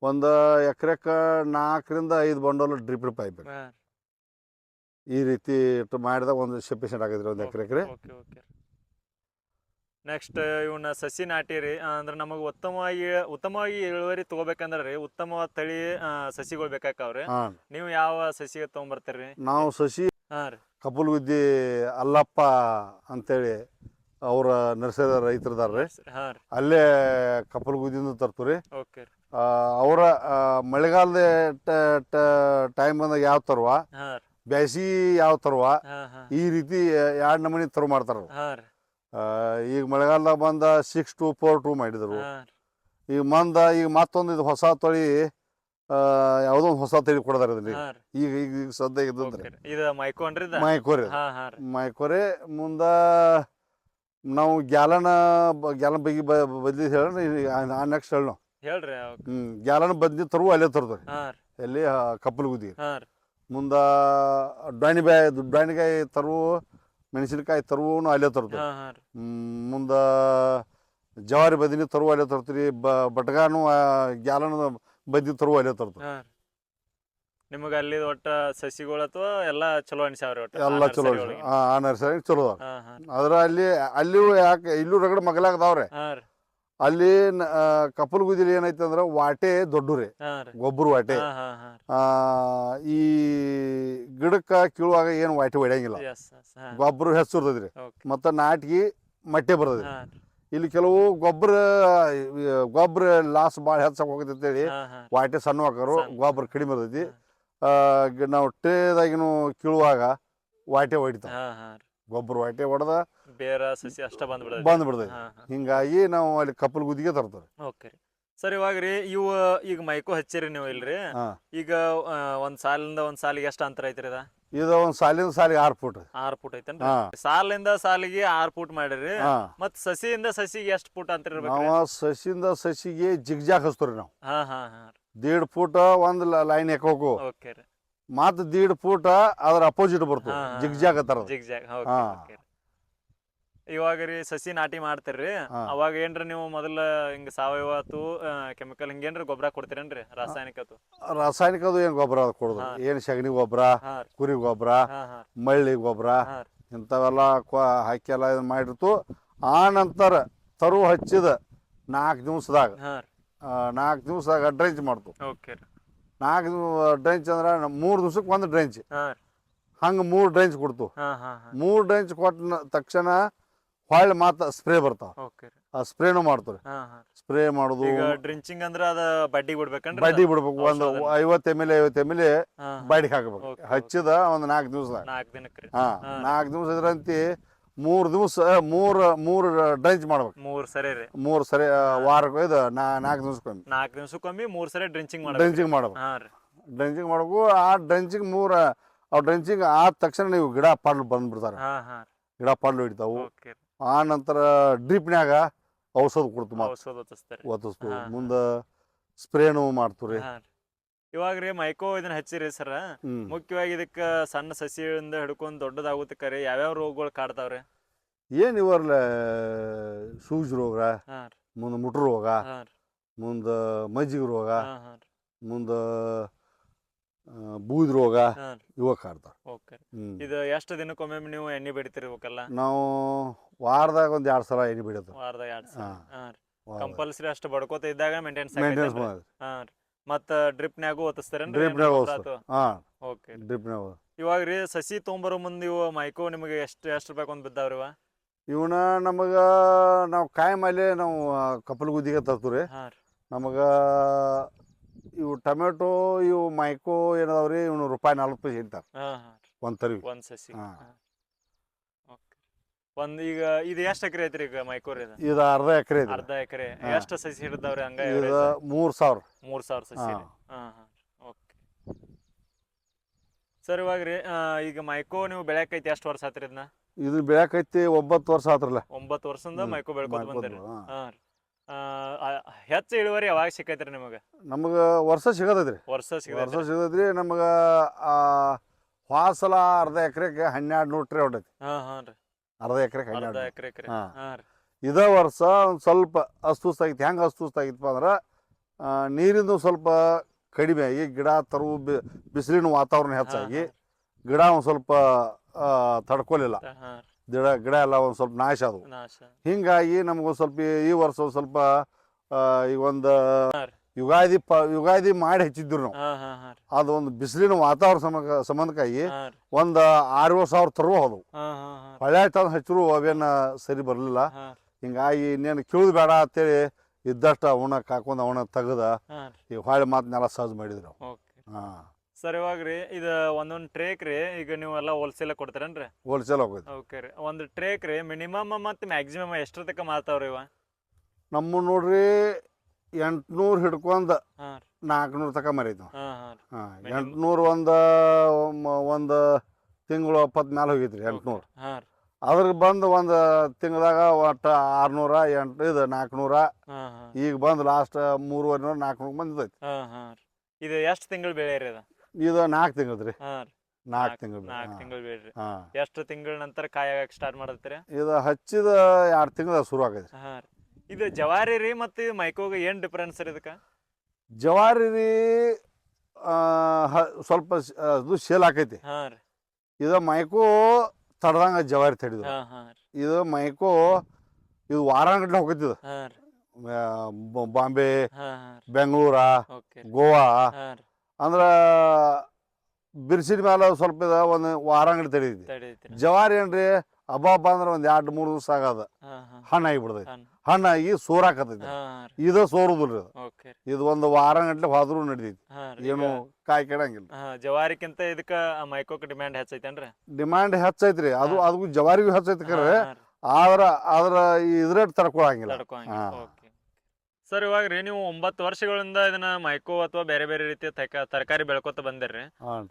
ಒಂದು ಎಕರೆಗೆ 4ರಿಂದ 5 ಬಂಡಲ್ ಡ್ರಿಪ್ ಪೈಪ್ ಬೇಕು. ಹಾಂ ಈ ರೀತಿ ಮಾಡಿದಾಗ ಒಂದು ಸಫಿಷಿಯಂಟ್ ಆಗೈತ್ರಿ ಒಂದು ಎಕರೆಗೆ. Okay okay. ನೆಕ್ಸ್ಟ್ ಇವನ್ನ ಸಸಿ ನಾಟಿರಿ ಅಂದ್ರೆ ನಮಗೆ ಉತ್ತಮವಾಗಿ ಇಳುವರಿ ತೊಗೋಬೇಕಂದ್ರೆ ರೀ ಉತ್ತಮವಾದ ತಳಿ ಸಸಿಗಳು ಬೇಕಾಕವ್ರಿ. ಹಾಂ, ನೀವು ಯಾವ ಸಸಿ ತೊಗೊಂಬರ್ತೀರಿ? ನಾವು ಸಸಿ ಹಾಂ ರೀ ಕಪಲ್ಗುದ್ದಿ ಅಲ್ಲಪ್ಪ ಅಂತೇಳಿ ಅವರ ನರ್ಸರಿ ರೈತರದಾರ್ರಿ, ಹಾಂ ರೀ ಅಲ್ಲೇ ಕಪಲ್ಗುದ್ದಿಯಿಂದ ತರ್ತೀವಿ. ಓಕೆ ರೀ ಅವರ ಮಳೆಗಾಲದ ಟೈಮ್ ಬಂದಾಗ ಯಾವ ತರುವ, ಹಾಂ ರೀ ಬ್ಯಾಸಿಗೆ ಯಾವ ತರುವ, ಹಾಂ ಹಾಂ ಈ ರೀತಿ 2 ನಮೂನಿ ತರು ಮಾಡ್ತಾರ. ಹಾಂ ರೀ ಈಗ ಮಳೆಗಾಲದಾಗ ಬಂದ 6242 ಮಾಡಿದರು. ಹಾಂ ಈಗ ಈಗ ಮತ್ತೊಂದು ಇದು ಹೊಸ ತಳಿ, ಯಾವುದೋ ಒಂದು ಹೊಸ ತಳಿ ಕೊಡದಾರ ಇದರಲ್ಲಿ. ಹಾಂ ರೀ ಈಗ ಈಗ ಈಗ ಸದ್ಯ ಇದ್ದಂದ್ರೆ ಓಕೆ ರೀ. ಇದು ಮೈಕೋನ್ರಿ ಇದು? ಮಾಯ್ಕೋರಿ, ಹಾಂ ಹಾಂ ರೀ ಮಾಯ್ಕೋರಿ. ಮುಂದೆ ನಾವು ಗ್ಯಾಲನ್ ಬಗ್ಗೆ ಬದ್ಲಿ ಹೇಳಿ ನೆಕ್ಸ್ಟ್ ಹೇಳಿ ನಾವು ಹೇಳ್ರಿ. ಗ್ಯಾಲನ್ ಬದ್ಲಿ ತರುವ ಅಲ್ಲೇ ತರ್ತಾರೆ, ಹಾಂ ರೀ ಎಲ್ಲಿ ಕಪ್ಪಲಗುದ್ದಿ. ಹಾಂ ರೀ ಮುಂದೆ ಡಾಣಿಕಾಯಿ ತರುವ, ಮೆಣಸಿನಕಾಯಿ ತರುವನು ಅಲ್ಲೇ ತರ್ತೀವಿ. ಹಾಂ ಹಾಂ ರೀ ಮುಂದೆ ಜವಾರಿ ಬದಿನಿ ತರುವ ಅಲ್ಲೇ ತರ್ತೀರಿ. ಬಟ್ಗಾನು ಗ್ಯಾಲನ್ ಬದ್ನಿ ತರುವ ಅಲ್ಲೇ ತರ್ತೀವಿ. ಹಾಂ ರೀ ನಿಮಗೆ ಅಲ್ಲಿ ಒಟ್ಟು ಸಸಿಗಳು ಅಥವಾ ಎಲ್ಲ ಚಲೋ ಅನ್ಸಾವ್ರಿ? ಒಟ್ಟು ಎಲ್ಲ ಚಲೋ ಆ ನರ್ಸರಿ ಚಲೋ ಅದಾವ. ಹಾಂ ಹಾಂ ಆದ್ರೆ ಅಲ್ಲಿಯೂ ಯಾಕೆ ಇಲ್ಲೂ ರಗಡ ಮಗಲಾಗದವ್ರೆ. ಹಾಂ ರೀ ಅಲ್ಲಿ ಕಪಲ್ಗುದಿಲಿ ಏನೈತೆ ಅಂದ್ರೆ ವಾಟೆ ದೊಡ್ಡ ರೀ, ಹಾಂ ರೀ ಗೊಬ್ಬರ ವಾಟೆ. ಹಾಂ ಹಾಂ ಹಾಂ ಈ ಗಿಡಕ್ಕೆ ಕೀಳುವಾಗ ಏನು ವಾಟೆ ಹೊಡ್ಯಂಗಿಲ್ಲ, ಎಸ್ ಎಸ್ ಹಾಂ ಗೊಬ್ಬರ ಹೆಚ್ಚಿರ್ತದ್ರಿ. ಓಕೆ ಮತ್ತು ನಾಟಿಗೆ ಮಟ್ಟೆ ಬರ್ತದ್ರಿ. ಹಾಂ ರೀ ಇಲ್ಲಿ ಕೆಲವು ಗೊಬ್ಬರ ಲಾಸ್ ಭಾಳ ಹೆಚ್ಚಾಗಿ ಹೋಗೈತೆ ಅಂತೇಳಿ ಹಾಂ ಹಾಂ ವಾಟೆ ಸಣ್ಣ ಹಾಕೋರು, ಗೊಬ್ಬರ ಕಡಿಮೆ ಇರ್ತೈತಿ. ನಾವು ಟೇದಾಗಿನೂ ಕೀಳುವಾಗ ವಾಟೆ ಹೊಡಿತಾವ, ಹಾಂ ಹಾಂ ರೀ ಗೊಬ್ಬರ ವಾಟೆ ಹೊಡೆದ ಬೇರೆ ಸಸಿ ಅಷ್ಟ ಬಂದ್ಬಿಡೋದು. ಬಂದ್ಬಿಡ್ತೈತಿ. ಹಾಂ ಹಾಂ ಹಿಂಗಾಗಿ ನಾವು ಅಲ್ಲಿ ಕಪಲ್ಗುದಿಗೆ ತರ್ತಾರೆ. ಓಕೆ ರೀ. ಸರ್ ಇವಾಗ ರೀ ಈಗ ಮೈಕೋ ಹಚ್ಚಿರಿ ನೀವು ಇಲ್ರಿ, ಹಾಂ, ಈಗ ಒಂದು ಸಾಲಿಂದ ಒಂದು ಸಾಲಿಗೆ ಎಷ್ಟು ಅಂತರ ಐತ್ರಿ ಅದ? ಇದು ಒಂದು ಸಾಲಿಂದ ಸಾಲಿಗೆ 6 ಫೂಟ್. 6 ಫೂಟ್ ಐತೇನ್ರಿ? ಹಾಂ ಸಾಲಿಂದ ಸಾಲಿಗೆ 6 ಫೂಟ್ ಮಾಡಿರಿ. ಹಾಂ, ಮತ್ ಸಸಿಯಿಂದ ಸಸಿಗೆ ಎಷ್ಟು ಫೂಟ್ ಅಂತರ ಇರ್ಬೇಕು? ನಾವು ಸಸಿಯಿಂದ ಸಸಿಗೆ ಜಿಗ್ಜಾಗ್ ಹಚ್ತೀವಿ ನಾವು. ಹಾಂ ಹಾಂ ಹಾಂ 1.5 ಫೂಟ್ ಒಂದು ಲೈನ್ ಹಾಕೋಕು, ಓಕೆ ರೀ. ಮತ್ತು 1.5 ಫೂಟ್ ಅದ್ರ ಅಪೋಸಿಟ್ ಬರ್ತದೆ, ಹಾಂ, ಹಾಂ, ಜಿಗ್ಜಾಗ್ ತರ. ಜಿಗ್ಜಾಗ್ ಹಾಂ. ಓಕೆ. ಇವಾಗ ರೀ ಸಸಿ ನಾಟಿ ಮಾಡ್ತೀರಿ, ಹಾಂ. ಅವಾಗ ಏನ್ರಿ ನೀವು ಮೊದಲ ಹಿಂಗ ಸಾವಯವ ಅಥವಾ ಕೆಮಿಕಲ್ ಹಿಂಗೇನ್ರಿ ಗೊಬ್ಬರ ಕೊಡ್ತೀರೇನ್ರಿ ರಾಸಾಯನಿಕತ್ತು? ರಾಸಾಯನಿಕದು ಏನು ಗೊಬ್ಬರ ಕೊಡೋದು, ಹಾಂ. ಏನು ಸಗಣಿ ಗೊಬ್ಬರ, ಹಾಂ ರೀ ಕುರಿ ಗೊಬ್ಬರ, ಹಾಂ ಹಾಂ ಮಳ್ಳಿ ಗೊಬ್ಬರ ಹಾಂ ರೀ ಇಂಥವೆಲ್ಲ ಹಾಕಿ ಎಲ್ಲ ಇದು ಮಾಡಿರ್ತು. ಆ ನಂತರ ತರು ಹಚ್ಚಿದ 4 ದಿವಸದಾಗ ಹಾಂ ರೀ 4 ದಿವಸದಾಗ ಡ್ರೆಂಚ್ ಮಾಡ್ತು. ಓಕೆ ರೀ 4 ಡ್ರೆಂಚ್ ಅಂದ್ರೆ 3 ದಿವ್ಸಕ್ಕೆ ಒಂದು ಡ್ರೆಂಚ್, ಹಾಂ ರೀ ಹಂಗೆ 3 ಡ್ರೆಂಚ್ ಕೊಡ್ತು. ಹಾಂ ಹಾಂ ಹಾಂ 3 ಡ್ರೆಂಚ್ ಕೊಟ್ಟ ತಕ್ಷಣ ಹೊಳ್ಳಿ ಮಾತ್ರ ಸ್ಪ್ರೇ ಬರ್ತಾವ, ಓಕೆ ರೀ ಆ ಸ್ಪ್ರೇನು ಮಾಡ್ತಾರೆ. ಹಾಂ ಹಾಂ. ಸ್ಪ್ರೇ ಮಾಡೋದು, ಈಗ ಡ್ರಿಂಚಿಂಗ್ ಅಂದ್ರೆ ಅದ ಬಡ್ಡಿಗೆ ಬಿಡ್ಬೇಕನ್ರಿ? ಬಡ್ಡಿ ಬಿಡ್ಬೇಕು. ಒಂದು 50 ml 50 ml ಹಾಂ ಬಾಡಿಗೆ ಹಾಕ್ಬೇಕು. ಓಕೆ, ಹಚ್ಚಿದ ಒಂದು 4 ದಿವಸದಾಗ. 4 ದಿನಕ್ಕೆ ರೀ. ಹಾಂ, ಹಾಂ. 4 ದಿವಸ ಇದ್ರಂತಿ 3 ದಿವಸ ಮೂರು ಡ್ರೆಂಚ್ ಮಾಡ್ಬೇಕು. 3 ಸರಿ ರೀ. 3 ಸರಿ ವಾರಕ್ಕೆ ಇದು 4 ದಿವಸಕ್ಕೊಮ್ಮೆ 4 ದಿವಸಕ್ಕೊಮ್ಮೆ 3 ಸರಿ ಡ್ರಿಂಚಿಂಗ್ ಮಾಡ್ಬೇಕು. ಡ್ರೆಂಚಿಂಗ್ ಮಾಡ್ಬೇಕು. ಹಾಂ ರೀ ಡ್ರೆಂಚಿಂಗ್ ಮಾಡ್ಬೇಕು. ಆ ಡ್ರೆಂಚಿಂಗ್ ಡ್ರೆಂಚಿಂಗ್ ಆದ ತಕ್ಷಣ ನೀವು ಗಿಡ ಪಾಡ್ಲು ಬಂದ್ಬಿಡ್ತಾರೆ, ಹಾಂ ಹಾಂ ಗಿಡ ಪಾಡ್ಲು ಹಿಡಿತಾವು. ಓಕೆ. ಆ ನಂತರ ಡ್ರಿಪ್ನ್ಯಾಗ ಔಷಧ ಕೊಡ್ತು, ಔಷಧ ಒತ್ತಿಸ್ತಾರೆ. ಒತ್ತಿಸ್ತು. ಹಾಂ, ಮುಂದೆ ಸ್ಪ್ರೇನು ಮಾಡ್ತೀವಿ. ಹಾಂ ರೀ. ಇವಾಗ ರೀ ಮೈಕೋ ಇದನ್ನ ಹಚ್ಚಿರಿ ಸರ, ಹ್ಮ್. ಮುಖ್ಯವಾಗಿ ಇದಕ್ಕೆ ಸಣ್ಣ ಸಸಿಯಿಂದ ಹಿಡ್ಕೊಂಡು ದೊಡ್ಡದಾಗುತ್ತೆ ರೀ ಯಾವ್ಯಾವ ರೋಗಗಳು ಕಾಡ್ತಾವ್ರಿ? ಏನು ಇವರ್ಲ ಸೂಜಿ ರೋಗ, ಹಾಂ ರೀ ಮುಂದೆ ಮುಟ್ರು ರೋಗ, ಹಾಂ ರೀ ಮುಂದೆ ಮಜ್ಜಿಗೆ ರೋಗ, ಹಾಂ ಹಾಂ ರೀ ಮುಂದೆ ಬೂದ್ ರೋಗ, ಹಾಂ ರೀ ಇವ ಕಾಡ್ತಾವ. ಓಕೆ. ಇದು ಎಷ್ಟು ದಿನಕ್ಕೊಮ್ಮೆ ನೀವು ಎಣ್ಣೆ ಬಿಡ್ತೀರಿ ಇವಕ್ಕೆಲ್ಲ? ನಾವು ವಾರದಾಗ ಒಂದು 2 ಸಲ ಎಣ್ಣೆ ಬಿಡೋದು. ವಾರದಾಗ 2 ಸಲ? ಹಾಂ. ಹಾಂ ರೀ. ಕಂಪಲ್ಸರಿ ಅಷ್ಟು ಬಡ್ಕೋತ ಇದ್ದಾಗ ಮೇಂಟೆನೆನ್ಸ್ ಮಾಡಿ ಹಾಂ ರೀ. ಮತ್ತು ಡ್ರಿಪ್ನ್ಯಾಗೂ ಒತ್ತಿಸ್ತಾರೇನ್ರಿ? ಡ್ರಿಪ್ನಾಗ ಓದಿಸ್ತಾರೆ. ಹಾಂ, ಓಕೆ. ಡ್ರಿಪ್ನಾಗ. ಇವಾಗ ರೀ ಸಸಿ ತೊಗೊಂಬರೋ ಮುಂದೆ ಇವು ಮೈಕೋ ನಿಮಗೆ ಎಷ್ಟು ರೂಪಾಯಿ ಒಂದು ಬಿದ್ದಾವ್ರಿ ಇವ? ಇವನ್ನ ನಮಗೆ ನಾವು ಕಾಯಿ ನಾವು ಕಪಲ್ಗುದ್ದಿಗೆ ತರ್ತೀವಿ. ಹಾಂ ರೀ ನಮಗೆ ಇವು ಟೊಮೆಟೊ ಇವು ಮೈಕೋ ಏನದಾವ್ರಿ, ಇವನು ₹40 ಹೇಳ್ತಾರೆ ಹಾಂ ಹಾಂ ಒಂದು ತರ್ವಿ. ಒಂದು ಸಸಿ. ಹಾಂ. ಓಕೆ. ಒಂದು ಈಗ ಇದು ಎಷ್ಟು ಎಕರೆ ಐತ್ರಿ ಈಗ ಮೈಕೋರಿ? ಇದು ಅರ್ಧ ಎಕರೆ ಇದೆ. ಅರ್ಧ ಎಕರೆ. ಹಾಂ. ಎಷ್ಟು ಸಸಿ ಹಿಡಿದವ್ರಿ ಹಂಗ? ಇದು 3,000. 3,000 ಸಸಿ ರೀ. ಹಾಂ. ಹಾಂ ಹಾಂ ಓಕೆ. ಸರ್ ಇವಾಗ ರೀ ಈಗ ಮೈಕೋ ನೀವು ಬೆಳೆಯಕೈತಿ ಎಷ್ಟು ವರ್ಷ ಆತ್ರಿ ಇದನ್ನ? ಇದು ಬೆಳ್ಯಾಕೈತಿ 9 ವರ್ಷ ಆತ್ರಲ್ಲ. 9 ವರ್ಷದಿಂದ ಮೈಕೋ ಬೆಳ್ಕೊತ ಬಂದಿರಿ. ಹಾ. ಹಾ ರೀ. ಹೆಚ್ಚು ಇಳುವರಿ ಯಾವಾಗ ಸಿಕ್ಕೈತ್ರಿ ನಿಮಗೆ? ನಮಗೆ ವರ್ಷ ಸಿಗತೈತ್ರಿ. ವರ್ಷ ವರ್ಷ ಸಿಗೈತ್ರಿ. ಸಿಗತೈತ್ರಿ ನಮಗೆ. ಹೋದ್ಸಲ ಅರ್ಧ ಎಕರೆಗೆ 1200 ಟ್ರೇ ಹೊಂಟೈತಿ. ಹಾ ಹಾ ರೀ. ಅರ್ಧ ಎಕರೆಗೆ ಅರ್ಧ 1200. ಎಕರೆ. ಹಾ. ಹಾ ರೀ. ಇದೇ ವರ್ಷ ಒಂದು ಸ್ವಲ್ಪ ಅಸ್ತುಸ್ತಾಗಿತ್ತು. ಹೆಂಗೆ ಅಸ್ತುಸ್ತಾಗಿತ್ತಪ್ಪ ಅಂದ್ರೆ ನೀರಿಂದು ಸ್ವಲ್ಪ ಕಡಿಮೆ ಆಗಿ ಗಿಡ ತರು ಬಿಸಿಲಿನ ವಾತಾವರಣ ಹೆಚ್ಚಾಗಿ ಗಿಡ ಒಂದು ಸ್ವಲ್ಪ ತಡ್ಕೊಲಿಲ್ಲ. ಹಾ ರೀ. ಗಿಡ ಎಲ್ಲ ಒಂದು ಸ್ವಲ್ಪ ನಾಶ ಆದವು. ನಾಶ. ಹಿಂಗಾಗಿ ನಮಗೊಂದು ಸ್ವಲ್ಪ ಈ ವರ್ಷ ಒಂದು ಸ್ವಲ್ಪ ಈಗ ಒಂದು ಹಾ ರೀ. ಯುಗಾದಿ ಮಾಡಿ ಹಚ್ಚಿದ್ರು ನಾವು. ಹಾ ಹಾ ಹಾ ರೀ. ಅದು ಒಂದು ಬಿಸಿಲಿನ ವಾತಾವರಣ ಸಂಬಂಧಕ್ಕಾಗಿ ಹಾ ರೀ. ಒಂದು 6-7 ಸಾವಿರ ತರುವ ಹೋದವು. ಹಾ ಹಾ ಹಾ. ಹೊಳೆ ತಂದು ಹಚ್ಚರು ಅವೇನು ಸರಿ ಬರಲಿಲ್ಲ. ಹಾ ರೀ. ಹಿಂಗಾಗಿ ಇನ್ನೇನು ಕೇಳುದು ಬೇಡ ಅಂತೇಳಿ ಇದ್ದಷ್ಟು ಅವನ ಕಾಕೊಂಡು ಅವನ ತೆಗೆದ ಹಾ ರೀ. ಈಗ ಹೊಳೆ ಮಾತನ್ನೆಲ್ಲ ಸಹಜ ಮಾಡಿದ್ರು. ಓಕೆ. ಹಾಂ, ಸರ್ ಇವಾಗ ರೀ ಇದು ಒಂದೊಂದು ಟ್ರೇಕ್ ರೀ ಈಗ ನೀವೆಲ್ಲ ಹೋಲ್ಸೇಲ್ ಕೊಡ್ತೀರೇನ್ರಿ? ಹೋಲ್ಸೇಲ್ ಹೋಗೋದು. ಓಕೆ ರೀ. ಒಂದು ಟ್ರೇಕ್ ರೀ ಮಿನಿಮಮ್ ಮತ್ತು ಮ್ಯಾಕ್ಸಿಮಮ್ ಎಷ್ಟರ ತನಕ ಮಾರ್ತಾವ್ರಿ ಇವ? ನಮ್ಮ ನೋಡ್ರಿ 800 ಹಿಡ್ಕೊಂಡು ಹಾಂ ರೀ. 400 ತನಕ ಮರೈತಿ ನಾವು. ಹಾಂ ಹಾಂ ರೀ. ಹಾಂ, 800 ಒಂದು ತಿಂಗಳು 70 ಮೇಲೆ ಹೋಗೈತ್ರಿ 800. ಹಾಂ ರೀ. ಅದ್ರಿಗೆ ಬಂದು ಒಂದು ತಿಂಗಳದಾಗ ಒಟ್ಟು 600 ಇದು 400. ಹಾಂ ಹಾಂ. ಈಗ ಬಂದು ಲಾಸ್ಟ್ 350 400 ಬಂದಿದ್ದೈತಿ. ಹಾಂ ಹಾಂ ರೀ. ಇದು ಎಷ್ಟು ತಿಂಗಳು ಬೆಳೆ ರೀ ಅದು? ಇದು 4 ತಿಂಗಳದ್ರಿ. ಹಾಂ ರೀ. 4 ತಿಂಗಳು. 4 ತಿಂಗಳು ಬೆಳೆ ರೀ. ಹಾಂ, ಎಷ್ಟು ತಿಂಗಳ ನಂತರ ಕಾಯಿ ಆಗಕ್ಕೆ ಸ್ಟಾರ್ಟ್ ಮಾಡತ್ತೀರಿ? ಇದು ಹಚ್ಚಿದ 2 ತಿಂಗಳ ಶುರು ಆಗೈತಿ. ಹಾಂ ರೀ. ಇದು ಜವಾರಿ ರೀ ಮತ್ತು ಮೈಕೋಗೆ ಏನು ಡಿಫ್ರೆನ್ಸ್ ರೀ ಇದಕ್ಕೆ? ಜವಾರಿ ರೀ ಸ್ವಲ್ಪ ಅದು ಸೇಲ್ ಆಕೈತಿ. ಹಾಂ ರೀ. ಇದು ಮೈಕೋ ತಡ್ದಂಗ ಜವಾರಿ ತಡಿದು. ಹಾಂ ಹಾಂ ರೀ. ಇದು ಮೈಕೋ ಇದು ವಾರಾಂಗಟ್ಲೆ ಹೋಗೈತಿದು. ಹಾಂ ರೀ. ಬಾಂಬೆ, ಹಾಂ ಹಾಂ ರೀ. ಬೆಂಗಳೂರ, ಓಕೆ. ಗೋವಾ ಹಾಂ ರೀ. ಅಂದ್ರೆ ಬಿರ್ಸಿದ ಮೇಲೆ ಸ್ವಲ್ಪ ಒಂದು ವಾರಾಂಗಡಿ ತಡೀತಿ. ತಡೀತ್ರಿ. ಜವಾರಿ ಏನ್ರಿ ಹಬ್ಬ ಅಂದ್ರೆ ಒಂದು 2-3 ದಿವಸ ಆಗದ ಹಾಂ ಹಾಂ. ಹಣ್ಣಾಗಿ ಬಿಡ್ತೈತಿ. ಹಾಂ ಹಣ್ಣಾಗಿ ಸೋರಾಕತೈತಿ. ಹಾಂ ರೀ. ಇದು ಸೋರುದಿಲ್ರಿ ಅದು. ಓಕೆ. ಇದು ಒಂದು ವಾರಾಂಗಟ್ಲೆ ಹೋದ್ರೂ ನಡಿತೈತಿ. ಹಾಂ ರೀ. ಏನು ಕಾಯಿ ಕೆಡಂಗಿಲ್ಲ. ಹಾಂ, ಜವಾರಿಕ್ಕಿಂತ ಇದಕ್ಕೆ ಮೈಕೋಕ್ಕೆ ಡಿಮ್ಯಾಂಡ್ ಹೆಚ್ಚೈತೇನ್ರಿ? ಡಿಮ್ಯಾಂಡ್ ಹೆಚ್ಚೈತ್ರಿ. ಅದಕ್ಕೂ ಜವಾರಿಗೂ ಹೆಚ್ಚೈತಿ ಕರೆ. ಹಾಂ ರೀ. ಆದ್ರ ಇದ್ರ ತಡ್ಕೊಳಂಗಿಲ್ಲ. ತಡ್ಕೊಳಂಗಿಲ್ಲ. ಹಾಂ. ಓಕೆ. ಸರ್ ಇವಾಗ ರೀ ನೀವು 9 ವರ್ಷಗಳಿಂದ ಇದನ್ನ ಮೈಕೋ ಅಥವಾ ಬೇರೆ ಬೇರೆ ರೀತಿಯ ತರಕಾರಿ ಬೆಳ್ಕೊತ ಬಂದಿರ್ರಿ. ಹಾಂ,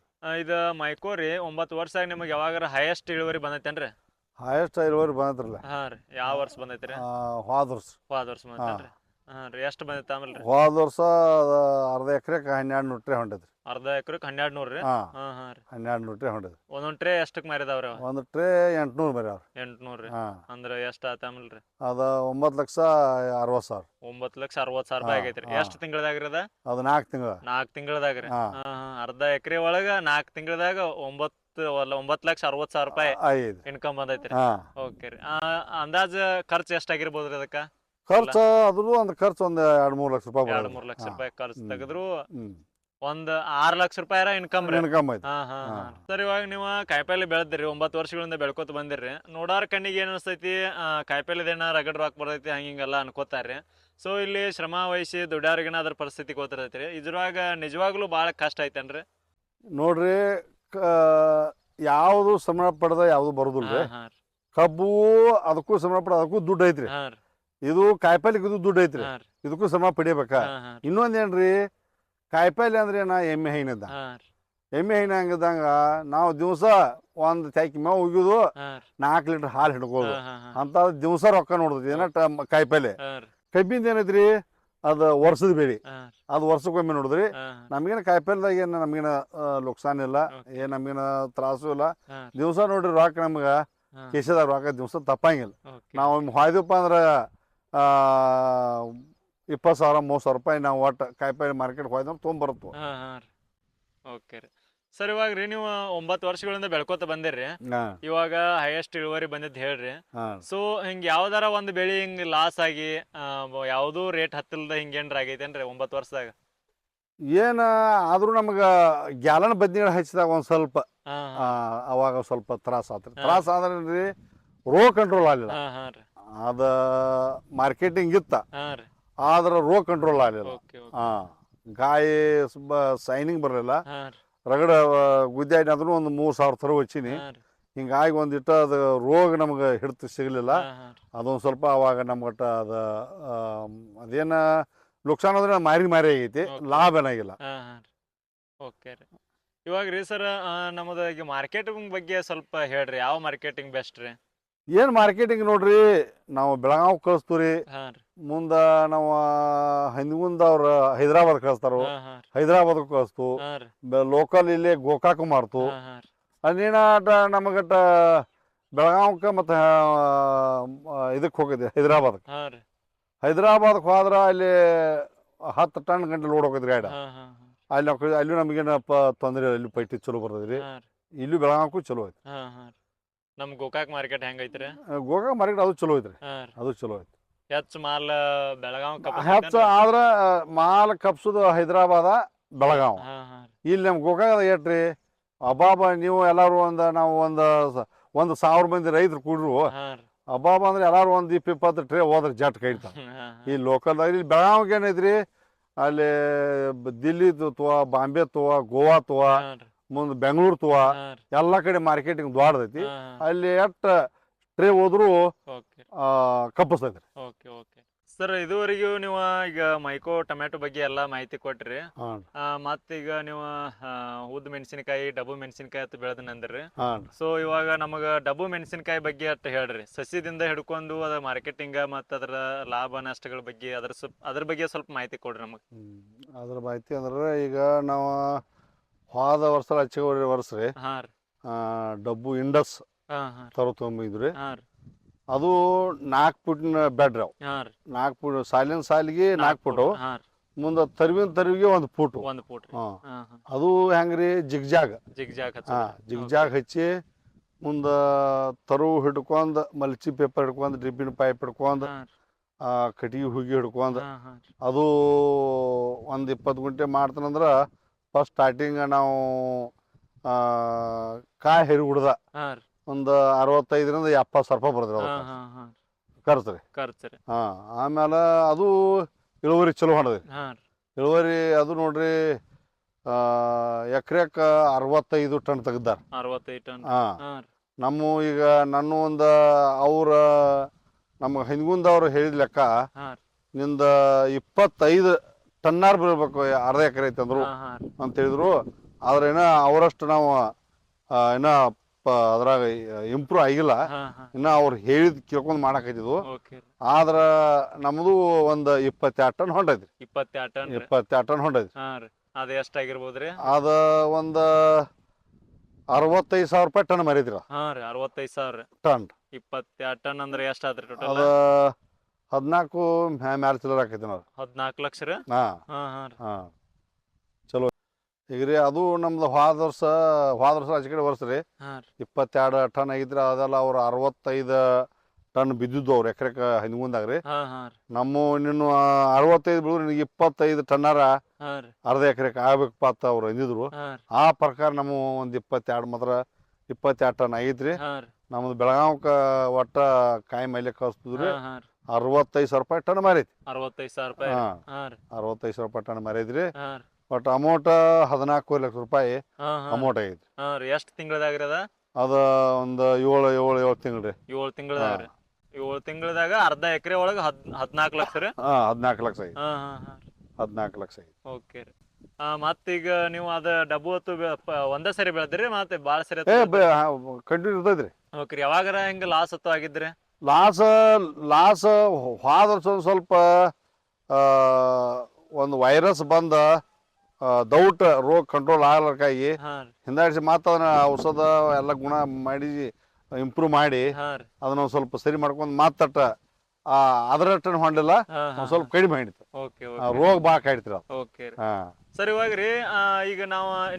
ಇದು ಮೈಕೋ ರೀ 9 ವರ್ಷ ನಿಮಗೆ ಯಾವಾಗಾರ ಹೈಯೆಸ್ಟ್ ಇಳುವರಿ ಬಂದೈತೇನ್ರಿ? ಹೈಯೆಸ್ಟ್ ಇಳುವರಿ ಬಂದತ್ರಲ್ಲ. ಹಾಂ ರೀ. ಯಾವ ವರ್ಷ ಬಂದೈತ್ರಿ? ಹೋದ ವರ್ಷ. ಹೋದ ವರ್ಷ ಬಂದೈತೇನ್ರಿ? ಹಾಂ ರೀ. ಎಷ್ಟು ಬಂದೈತೆ ಆಮೇಲೆ ರೀ? ಹೋದ ವರ್ಷ ಅರ್ಧ ಎಕರೆಗೆ 1200 ಟ್ರೇ ಹೊಂಟೈತ್ರಿ. ಅರ್ಧ ಎಕರೆಗೆ 1200 ರೀ? ಹಾಂ, ಹಾಂ ಹಾಂ ರೀ. 1200 ಟ್ರೇ ಹೊಂಟೈತಿ. ಒಂದೊಂದು ಟ್ರೇ ಎಷ್ಟಕ್ಕೆ ಮಾರಿದಾವ್ರಿ? ಒಂದು ಟ್ರೇ 800 ಮರ್ಯಾವ್ರಿ. 800 ರೀ. ಹಾಂ, ಅಂದ್ರೆ ಎಷ್ಟು ಆತ ಆಮೇಲೆ ರೀ? ಅದು 9,60,000. 9,60,000 ರೂಪಾಯಿ ಆಗೈತ್ರಿ. ಹಾಂ. ಎಷ್ಟು ತಿಂಗಳದಾಗ ಅದ? ಅದು 4 ತಿಂಗಳ. 4 ತಿಂಗಳದಾಗ ರೀ? ಹಾಂ. ಹಾಂ ಹಾಂ. ಅರ್ಧ ಎಕರೆ ಒಳಗೆ 4 ತಿಂಗಳದಾಗ 9,60,000 ರೂಪಾಯಿ ಐದು. ಇನ್ಕಮ್ ಬಂದೈತ್ರಿ. ಹಾಂ, ಓಕೆ ರೀ. ಅಂದಾಜು ಖರ್ಚು ಎಷ್ಟಾಗಿರ್ಬೋದು ರೀ ಅದಕ್ಕೆ? ಖರ್ಚು ಅದ್ರದ್ದು ಒಂದು ಖರ್ಚು ಒಂದು 2-3 ಲಕ್ಷ ರೂಪಾಯಿ 2-3 ಲಕ್ಷ ರೂಪಾಯಿ ಖರ್ಚು ತೆಗೆದ್ರು ಹ್ಞೂ ಒಂದು 6 ಲಕ್ಷ ರೂಪಾಯಿ ಇನ್ಕಮ್ ರೀ. ಇನ್ಕಮ್ ಐತಿ. ಹಾಂ ಹಾಂ ಹಾಂ. ಸರ್ ಇವಾಗ ನೀವು ಕಾಯಿಪಲ್ಲೆ ಬೆಳೆದ್ರಿ 9 ವರ್ಷಗಳಿಂದ ಬೆಳ್ಕೊತ ಬಂದಿರ್ರಿ. ನೋಡಾರ ಕಣ್ಣಿಗೆ ಏನು ಅನಿಸ್ತೈತಿ? ಕಾಯಿಪಲ್ಲೆದೇನ ರಗಡ್ ರಾಕ್ ಬರ್ತೈತಿ ಹಂಗಿಂಗೆಲ್ಲ ಅನ್ಕೋತಾರ್ರಿ. ಸೊ ಇಲ್ಲಿ ಶ್ರಮ ವಹಿಸಿ ದುಡ್ಡಾರಿಗೇನ ಅದ್ರ ಪರಿಸ್ಥಿತಿ ಗೊತ್ತಿರ್ತೈತಿ ರೀ. ಇದ್ರಾಗ ನಿಜವಾಗ್ಲೂ ಭಾಳ ಕಷ್ಟ ಐತೇನ್ರಿ? ನೋಡ್ರಿ, ಯಾವುದು ಶ್ರಮ ಪಡೆದ ಯಾವುದು ಬರೋದಿಲ್ಲ ರೀ. ಹಾಂ ಹಾಂ ರೀ. ಕಬ್ಬು ಅದಕ್ಕೂ ಶ್ರಮ ಪಡ ಅದಕ್ಕೂ ದುಡ್ಡು ಐತ್ರಿ. ಹಾಂ ರೀ. ಇದು ಕಾಯಿಪಲ್ಲೆಗೆ ಇದು ದುಡ್ಡು ಐತ್ರಿ. ಹಾಂ ರೀ. ಇದಕ್ಕೂ ಶ್ರಮ ಪಡಿಬೇಕಾ. ಹಾಂ ಹಾಂ. ಇನ್ನೊಂದೇನ್ರಿ, ಕಾಯಿಪಲ್ಲೆ ಅಂದ್ರೆ ಎಮ್ಮೆ ಹೈನದ. ಹಾಂ ರೀ. ಎಮ್ಮೆ ಹೈನ ಹಂಗದಂಗ ನಾವು ದಿವಸ ಒಂದು ತ್ಯಾಕಿ ಮೇವು ಒಗಿಯೋದು, ಹಾಂ ರೀ. 4 ಲೀಟ್ರ್ ಹಾಲು ಹಿಡ್ಕೋದು ಹಾಂ ಹಾಂ ಹಾಂ. ಅಂತ ದಿವಸ ರೊಕ್ಕ ನೋಡ್ತೈತಿ. ಏನ ಕಾಯಿಪಲ್ಲೆ. ಹಾಂ ರೀ. ಕಬ್ಬಿಂದ ಏನೈತ್ರಿ, ಅದು ವರ್ಷದ ಬೆಳೆ. ಹಾಂ ರೀ. ಅದು ವರ್ಷಕ್ಕೊಮ್ಮೆ ನೋಡಿದ್ರಿ. ಹಾಂ ಹಾಂ. ನಮಗೇನು ಕಾಯಿಪಲ್ದಾಗ ಏನು ನಮಗೇನು ಲುಕ್ಸಾನ್ ಇಲ್ಲ, ಓಕೆ. ಏನು ನಮಗೇನು ತ್ರಾಸು ಇಲ್ಲ. ಹಾಂ. ದಿವಸ ನೋಡ್ರಿ ರೊಕ್ಕ ನಮ್ಗೆ ಹಾಂ. ಕಿಶೆದಾಗ ರೊಕ್ಕ ದಿವಸ ತಪ್ಪಂಗಿಲ್ಲ. ಓಕೆ. ನಾವು ಒಮ್ಮೆ ಹೊಯ್ದಪ್ಪ ಅಂದ್ರೆ 20,000-30,000 ರೂಪಾಯಿ ನಾವು ಒಟ್ಟು ಕಾಯಿಪಲ್ಲೆ ಮಾರ್ಕೆಟ್ ಹೋಯ್ದ್ರೆ ತೊಗೊಂಬರುತ್ತೋ. ಹಾಂ ಹಾಂ ರೀ. ಓಕೆ ರೀ. ಸರ್ ಇವಾಗ ರೀ ನೀವು 9 ವರ್ಷಗಳಿಂದ ಬೆಳ್ಕೊತ ಬಂದಿರ್ರಿ. ಹಾಂ, ಇವಾಗ ಹೈಯೆಸ್ಟ್ ಇಳುವರಿ ಬಂದಿದ್ದು ಹೇಳ್ರಿ. ಹಾಂ. ಸೊ ಹಿಂಗೆ ಯಾವ್ದಾರ ಒಂದು ಬೆಳೆ ಹಿಂಗೆ ಲಾಸ್ ಆಗಿ ಯಾವುದೂ ರೇಟ್ ಹತ್ತಿಲ್ದ ಹಿಂಗೇನ್ರ ಆಗೈತೇನ್ರಿ 9 ವರ್ಷದಾಗ? ಏನು ಆದರೂ ನಮ್ಗೆ ಗ್ಯಾಲನ್ ಬದ್ನಿಗಳು ಹಚ್ಚಿದಾಗ ಒಂದು ಸ್ವಲ್ಪ ಹಾಂ ಹಾಂ. ಅವಾಗ ಸ್ವಲ್ಪ ತ್ರಾಸ ಆತ್ರಿ. ಹಾಂ. ತ್ರಾಸ ಆದ್ರೆ ರೀ ರೋಗ ಕಂಟ್ರೋಲ್ ಆಗಲಿಲ್ಲ. ಹಾಂ ಹಾಂ ರೀ. ಅದು ಮಾರ್ಕೆಟಿಂಗ್ ಇತ್ತ, ಹಾಂ ರೀ. ಆದ್ರೆ ರೋಗ ಕಂಟ್ರೋಲ್ ಆಗಲಿಲ್ಲ. Okay okay. ಹಾಂ, ಗಾಯಿ ಸ್ವಲ್ಪ ಸೈನಿಂಗ್ ಬರಲಿಲ್ಲ. ಹಾಂ ರೀ. ರಗಡ ಗುದ್ದಾಡಿ ಆದ್ರೂ ಒಂದು 3,000 ಥರ ಹಚ್ಚಿನಿ. ಹಾಂ ರೀ. ಹಿಂಗಾಗಿ ಒಂದಿಟ್ಟು ಅದು ರೋಗ ನಮ್ಗೆ ಹಿಡಿದು ಸಿಗಲಿಲ್ಲ. ಹಾಂ ಹಾಂ ರೀ. ಅದೊಂದು ಸ್ವಲ್ಪ ಅವಾಗ ನಮ್ಗಟ್ಟ ಅದು ಅದೇನು ಲುಕ್ಸಾನ್ ಅಂದ್ರೆ ಮಾರಿ ಆಗೈತಿ. ಓಕೆ. ಲಾಭ ಏನಾಗಿಲ್ಲ. ಹಾಂ ಹಾಂ ರೀ. ಓಕೆ ರೀ. ಇವಾಗ ರೀ ಸರ್ ನಮ್ಮದು ಈಗ ಮಾರ್ಕೆಟಿಂಗ್ ಬಗ್ಗೆ ಸ್ವಲ್ಪ ಹೇಳ್ರಿ, ಯಾವ ಮಾರ್ಕೆಟಿಂಗ್ ಬೆಸ್ಟ್ ರೀ? ಏನು ಮಾರ್ಕೆಟಿಂಗ್ ನೋಡ್ರಿ, ನಾವು ಬೆಳಗಾವ್ ಕಳಿಸ್ತೀವಿ ರೀ, ಹಾಂ ರೀ. ಮುಂದೆ ನಾವು ಹಿಂದ್ಗುಂದ ಅವ್ರು ಹೈದ್ರಾಬಾದ್ ಕಳಿಸ್ತಾರೋ, ಹಾಂ ಹಾಂ ರೀ. ಹೈದ್ರಾಬಾದ್ ಕಳಿಸ್ತು, ಹಾಂ ರೀ. ಲೋಕಲ್ ಇಲ್ಲೇ ಗೋಕಾಕ್ ಮಾರ್ತು. ಹಾಂ ಹಾಂ ರೀ. ಅದೇನ ನಮಗಟ್ಟ ಬೆಳಗಾವ್ಕ ಮತ್ತು ಇದಕ್ಕೆ ಹೋಗಿದ್ದೆ ಹೈದ್ರಾಬಾದ್ಗೆ. ಹಾಂ ರೀ. ಹೈದ್ರಾಬಾದ್ಗೆ ಹೋದ್ರೆ ಅಲ್ಲಿ 10 ಟನ್ ಗಂಟೆ ಲೋಡ್ ಹೋಗಿದ್ರಿ ಗಾಡಿ. ಹಾಂ ಹಾಂ ಹಾಂ. ಅಲ್ಲಿ ನಮಗೇನಪ್ಪ ತೊಂದರೆ ಇಲ್ಲ, ಅಲ್ಲಿ ಪೈಟಿ ಚಲೋ ಬರ್ತದೆ ರೀ. ಹಾಂ ರೀ. ಇಲ್ಲಿ ಬೆಳಗಾವ್ಕು ಚಲೋ ಐತಿ. ಹಾಂ ಹಾಂ ರೀ. ನಮ್ಮ ಗೋಕಾಕ್ ಮಾರ್ಕೆಟ್ ಹೆಂಗೈತ್ರಿ? ಗೋಕಾಕ್ ಮಾರ್ಕೆಟ್ ಅದು ಚಲೋ ಐತ್ರಿ. ಹಾಂ ರೀ. ಅದು ಚಲೋ ಐತಿ. ಹೆಚ್ಚು ಮಾಲ್ ಬೆಳಗಾವ್ ಹೆಚ್ಚು ಆದ್ರೆ ಮಾಲ್ ಕಪ್ಸೋದು ಹೈದ್ರಾಬಾದ ಬೆಳಗಾವ್. ಹಾಂ ಹಾಂ ರೀ. ಇಲ್ಲಿ ನಮ್ಮ ಗೋಕಾಕದ ಏಟ್ರಿ ಅಬ್ಬಾಬ, ನೀವು ಎಲ್ಲರೂ ನಾವು ಒಂದು 1000 ಮಂದಿ ರೈತರು ಕೂಡ್ರು ಹಾಂ ರೀ. ಅಬ್ಬಾಬ ಅಂದ್ರೆ ಎಲ್ಲರೂ 20 ಟ್ರೇ ಹೋದ್ರೆ ಜಟ್ ಕೈಡ್ತಾವ. ಹಾಂ ಹಾಂ. ಈ ಲೋಕಲ್ದಾಗ ಇಲ್ಲಿ ಬೆಳಗಾವಿಗೆ ಏನೈತ್ರಿ, ಅಲ್ಲಿ ದಿಲ್ಲಿ ತೋವ, ಬಾಂಬೆ ತೋವ, ಗೋವಾ ತೋವ, ಹಾಂ ರೀ. ಮುಂದೆ ಬೆಂಗಳೂರು ತೋವ, ಹಾಂ ರೀ. ಎಲ್ಲ ಕಡೆ ಮಾರ್ಕೆಟಿಂಗ್ ದ್ವಾಡದೈತಿ. ಹಾಂ ಹಾಂ. ಅಲ್ಲಿ ಎಷ್ಟು ಟ್ರೇ ಹೋದ್ರು ಓಕೆ ಕಪ್ಪಿಸ್ತೈತ್ರಿ. ಓಕೆ ಓಕೆ ಸರ್, ಇದುವರೆಗೂ ನೀವು ಈಗ ಮೈಕೋ ಟೊಮ್ಯಾಟೊ ಬಗ್ಗೆ ಎಲ್ಲ ಮಾಹಿತಿ ಕೊಟ್ರಿ. ಹಾಂ ಮತ್ತೀಗ ನೀವು ಉದ್ದ ಮೆಣಸಿನಕಾಯಿ, ಡಬ್ಬು ಮೆಣಸಿನಕಾಯಿ ಅಂತ ಬೆಳೆದನಂದ್ರಿ. ಹಾಂ ಸೊ ಇವಾಗ ನಮಗೆ ಡಬ್ಬು ಮೆಣಸಿನಕಾಯಿ ಬಗ್ಗೆ ಅಷ್ಟು ಹೇಳ್ರಿ, ಸಸ್ಯದಿಂದ ಹಿಡ್ಕೊಂಡು ಅದ್ರ ಮಾರ್ಕೆಟಿಂಗ ಮತ್ತು ಅದರ ಲಾಭ ನಷ್ಟಗಳ ಬಗ್ಗೆ ಅದ್ರ ಬಗ್ಗೆ ಸ್ವಲ್ಪ ಮಾಹಿತಿ ಕೊಡ್ರಿ ನಮಗೆ. ಅದ್ರ ಮಾಹಿತಿ ಅಂದ್ರೆ ಈಗ ನಾವು ಹೋದ ವರ್ಷ ಹಚ್ಚಿಗೆ ವರ್ಷ ರೀ ಹಾಂ ರೀ. ಡಬ್ಬು ಇಂಡಸ್ ಹಾಂ ಹಾಂ ತರೋತೊಂಬಿದ್ರಿ. ಹಾಂ ರೀ. ಅದು 4 ಫುಟ್ನ ಬೆಡ್ ರಾವ್. ಹಾಂ ರೀ. 4 ಫುಟ್ ಸಾಲಿಗೆ 4 ಫುಟು, ಹಾಂ ರೀ. ಮುಂದೆ ತರುವಿಗೆ 1 ಫುಟು. 1 ಫೂಟ್ ರೀ. ಹಾಂ ಹಾಂ ಹಾಂ. ಅದು ಹೆಂಗ್ರಿ ಜಿಗ್ಜಾಗ್. ಜಿಗ್ಜಾಗ್ ಹಾಂ ಜಿಗ್ಜಾಗ್ ಹಚ್ಚಿ ಮುಂದೆ ತರು ಹಿಡ್ಕೊಂಡು ಮಲ್ಚಿ ಪೇಪರ್ ಹಿಡ್ಕೊಂಡು ಡ್ರಿಪ್ಪಿನ ಪೈಪ್ ಹಿಡ್ಕೊಂಡು ಹಾಂ ರೀ. ಕಟ್ಟಿಗೆ ಹುಗಿ ಹಿಡ್ಕೊಂಡು ಹಾಂ ಹಾಂ ರೀ. ಅದು ಒಂದು 20 ಗುಂಟೆ ಮಾಡ್ತಾನಂದ್ರೆ ಫಸ್ಟ್ ಸ್ಟಾರ್ಟಿಂಗ್ ನಾವು ಕಾಯಿ ಹೆರಿ ಹುಡ್ದ ಹಾಂ ರೀ. ಒಂದು 65ರಿಂದ 70 ರೂಪಾಯಿ ಬರ್ತದೆ ಹಾಂ ಹಾಂ ಹಾಂ. ಖರ್ಚು ರೀ. ಖರ್ಚು ರೀ. ಹಾಂ ಆಮೇಲೆ ಅದು ಇಳುವರಿ ಚಲೋ ಹೊಂಡದ್ರಿ. ಹಾಂ ರೀ. ಇಳುವರಿ ಅದು ನೋಡ್ರಿ ಎಕರೆಕ್ಕೆ 65 ಟನ್ ತೆಗ್ದಾರ. 65 ಟನ್. ಹಾಂ ಹಾಂ ರೀ. ನಮ್ಮ ಈಗ ನನ್ನ ಒಂದು ಅವ್ರ ನಮ್ಮ ಹಿಂದ್ಗುಂದವ್ರು ಹೇಳಿದ ಲೆಕ್ಕ ಹಾಂ ರೀ. ನಿಂದ 25 ಟನ್ನಾರು ಬೀಳ್ಬೇಕು, ಅರ್ಧ ಎಕರೆ ಐತೆ ಅಂದರು ಹಾಂ ಹಾಂ ರೀ. ಅಂತ ಹೇಳಿದ್ರು. ಆದ್ರೆ ಏನೋ ಅವರಷ್ಟು ನಾವು ಏನೋ ಅದ್ರಾಗ ಇಂಪ್ರೂವ್ ಆಗಿಲ್ಲ. ಹಾಂ ಹಾಂ. ಇನ್ನು ಅವ್ರು ಹೇಳಿದ್ ಕೇಳ್ಕೊಂಡು ಮಾಡಾಕತ್ತಿದ್ವು. ಓಕೆ ರೀ. ಆದ್ರೆ ನಮ್ಮದು ಒಂದು 22 ಟನ್ ಹೊಂಟೈತ್ರಿ. 22 ಟನ್ ರೀ. 22 ಟನ್ ಹೊಂಟೈತ್ರಿ. ಹಾಂ ರೀ. ಅದು ಎಷ್ಟಾಗಿರ್ಬೋದು ರೀ? ಅದು ಒಂದು 65,000 ರೂಪಾಯಿ ಟನ್ ಮರಿದ್ರಿ. ಹಾಂ ರೀ. 65,000 ಟನ್ 22 ಟನ್ ಅಂದ್ರೆ ಎಷ್ಟಾದ್ರಿ ಟೋಟಲ್? ಅದು 14 ಮ್ಯಾಲೆ ಚಿಲ್ಲರ್ ಆಕೈತಿ ನಾವು. 14 ಲಕ್ಷ ರೀ. ಹಾಂ ಹಾಂ ಹಾಂ ರೀ. ಹಾಂ ಚಲೋ ಈಗ ರೀ. ಅದು ನಮ್ದು ಹೋದ ವರ್ಷ ಆಚೆ ಕಡೆ ವರ್ಷ ರೀ ಹಾಂ ರೀ. 22 ಟನ್ ಆಗಿದ್ರೆ ಅದೆಲ್ಲ ಅವ್ರು 65 ಟನ್ ಬಿದ್ದಿದ್ದು ಅವ್ರು ಎಕರೆಗೆ ಹಿಂದ್ಗುಂದಾಗ ರೀ. ಹಾಂ ಹಾಂ ರೀ. ನಮ್ಮ ನೀನು 65 ಬಿಡಿದ್ರೆ ನಿನಗೆ 25 ಟನ್ನಾರ ಹಾಂ ರೀ. ಅರ್ಧ ಎಕರೆಗೆ ಆಗ್ಬೇಕಪ್ಪ ಅಂತ ಅವ್ರು ಅಂದಿದ್ರು. ಹಾಂ ರೀ. ಆ ಪ್ರಕಾರ ನಮ್ಮ ಒಂದು 22 ಮಾತ್ರ 22 ಟನ್ ಆಗೈತ್ರಿ. ಹಾಂ ರೀ. ನಮ್ದು ಬೆಳಗಾವ್ಕ ಒಟ್ಟ ಕಾಯಿ ಮೇಲೆ ಕಳಿಸ್ತಿದ್ರಿ. ಹಾಂ ಹಾಂ ರೀ. 65,000 ರೂಪಾಯಿ ಟನ್ ಮಾರೈತಿ. 65,000 ರೂಪಾಯಿ. ಹಾಂ ಹಾಂ ರೀ. 65,000 ರೂಪಾಯಿ ಟನ್ ಮಾರೈತ್ರಿ. ಹಾಂ ರೀ. ಒಟ್ಟು ಅಮೌಂಟ್ 14 ಲಕ್ಷ ರೂಪಾಯಿ ಹಾಂ ಹಾಂ. ಅಮೌಂಟ್ ಆಗೈತಿ. ಹಾಂ ರೀ. ಎಷ್ಟು ತಿಂಗಳದಾಗ್ರಿ ಅದ? ಅದು ಒಂದು 7 ತಿಂಗಳು ರೀ. 7 ತಿಂಗಳದಾಗ ರೀ. 7 ತಿಂಗಳದಾಗ ಅರ್ಧ ಎಕರೆ ಒಳಗೆ 14 ಲಕ್ಷ ರೀ. ಹಾಂ 14 ಲಕ್ಷ ಆಗೈತಿ. ಹಾಂ ಹಾಂ ಹಾಂ. 14 ಲಕ್ಷ ಆಗೈತಿ. ಓಕೆ ರೀ. ಮತ್ತೀಗ ನೀವು ಅದು ಡಬ್ಬು ಹೊತ್ತು ಒಂದೇ ಸರಿ ಬೆಳೆದ್ರಿ ಮತ್ತೆ ಭಾಳ ಸರಿ? ಕಂಟಿನ್ಯೂ ಇರ್ತೈತ್ರಿ. ಓಕೆ ರೀ. ಯಾವಾಗಾರ ಹೆಂಗೆ ಲಾಸ್ ಹೊತ್ತು ಆಗಿದ್ರಿ? ಲಾಸ್ ಹೋದ ವರ್ಷ ಒಂದು ಸ್ವಲ್ಪ ಒಂದು ವೈರಸ್ ಬಂದ ದೌಟ್ ರೋಗ ಕಂಟ್ರೋಲ್ ಆಗ್ಲಕ್ಕಾಗಿ ಹಾಂ ರೀ. ಹಿಂದಾಡಿಸಿ ಮತ್ತೆ ಅದನ್ನ ಔಷಧ ಎಲ್ಲ ಗುಣ ಮಾಡಿ ಇಂಪ್ರೂವ್ ಮಾಡಿ ಹಾಂ ರೀ. ಅದನ್ನ ಒಂದು ಸ್ವಲ್ಪ ಸರಿ ಮಾಡ್ಕೊಂಡು ಮಾತಟ್ಟ ಅದರಷ್ಟು ಹೊಂಡಿಲ್ಲ, ಹಾಂ ಒಂದು ಹಾಂ. ಸ್ವಲ್ಪ ಕಡಿಮೆ ಮಾಡಿತ್ತು. Okay okay. ರೋಗ ಭಾಳ ಕಾಡ್ತಿರ. ಓಕೆ ರೀ. ಹಾಂ ಸರ್ ಇವಾಗ ರೀ ಈಗ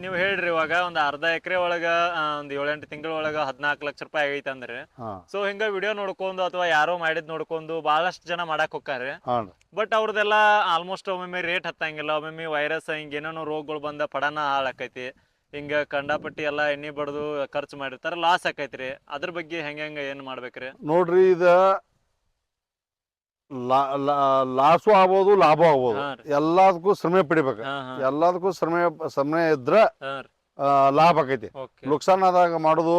ನೀವು ಹೇಳ್ರಿ ಇವಾಗ ಒಂದು ಅರ್ಧ ಎಕರೆ ಒಳಗೆ ಒಂದು 7-8 ತಿಂಗಳ ಒಳಗೆ 14 ಲಕ್ಷ ರೂಪಾಯಿ ಆಗೈತೆ ಅಂದ್ರೆ, ಹಾಂ ಸೊ ಹಿಂಗ ವಿಡಿಯೋ ನೋಡ್ಕೊಂಡು ಅಥವಾ ಯಾರೋ ಮಾಡಿದ್ ನೋಡ್ಕೊಂಡು ಬಹಳಷ್ಟು ಜನ ಮಾಡಕ್ ಹೋಗ್ತಾರೆ. ಹಾಂ ಬಟ್ ಅವ್ರದೆಲ್ಲ ಆಲ್ಮೋಸ್ಟ್ ಒಮ್ಮೊಮ್ಮೆ ರೇಟ್ ಹತ್ತಂಗಿಲ್ಲ, ಒಮ್ಮೊಮ್ಮೆ ವೈರಸ್ ಹಿಂಗ ಏನೇನೋ ರೋಗಗಳು ಬಂದ ಪಡನ ಹಾಳಾಕೈತಿ, ಹಿಂಗ ಕಂಡಾಪಟ್ಟಿ ಎಲ್ಲ ಎಣ್ಣೆ ಬಡ್ದು ಖರ್ಚು ಮಾಡಿರ್ತಾರ, ಲಾಸ್ ಆಕೈತ್ರಿ. ಅದ್ರ ಬಗ್ಗೆ ಹೆಂಗ ಏನ್ ಮಾಡ್ಬೇಕ್ರಿ? ನೋಡ್ರಿ, ಇದು ಲಾಸು ಆಗ್ಬೋದು, ಲಾಭ ಆಗ್ಬೋದು. ಹಾಂ ರೀ. ಎಲ್ಲದಕ್ಕೂ ಶ್ರಮೆ ಪಡಿಬೇಕು. ಹಾಂ ಹಾಂ. ಎಲ್ಲದಕ್ಕೂ ಶ್ರಮೆ ಇದ್ರ ಹಾಂ ರೀ. ಲಾಭ ಆಕೈತಿ. ಓಕೆ. ನುಕ್ಸಾನ್ ಆದಾಗ ಮಾಡುದು,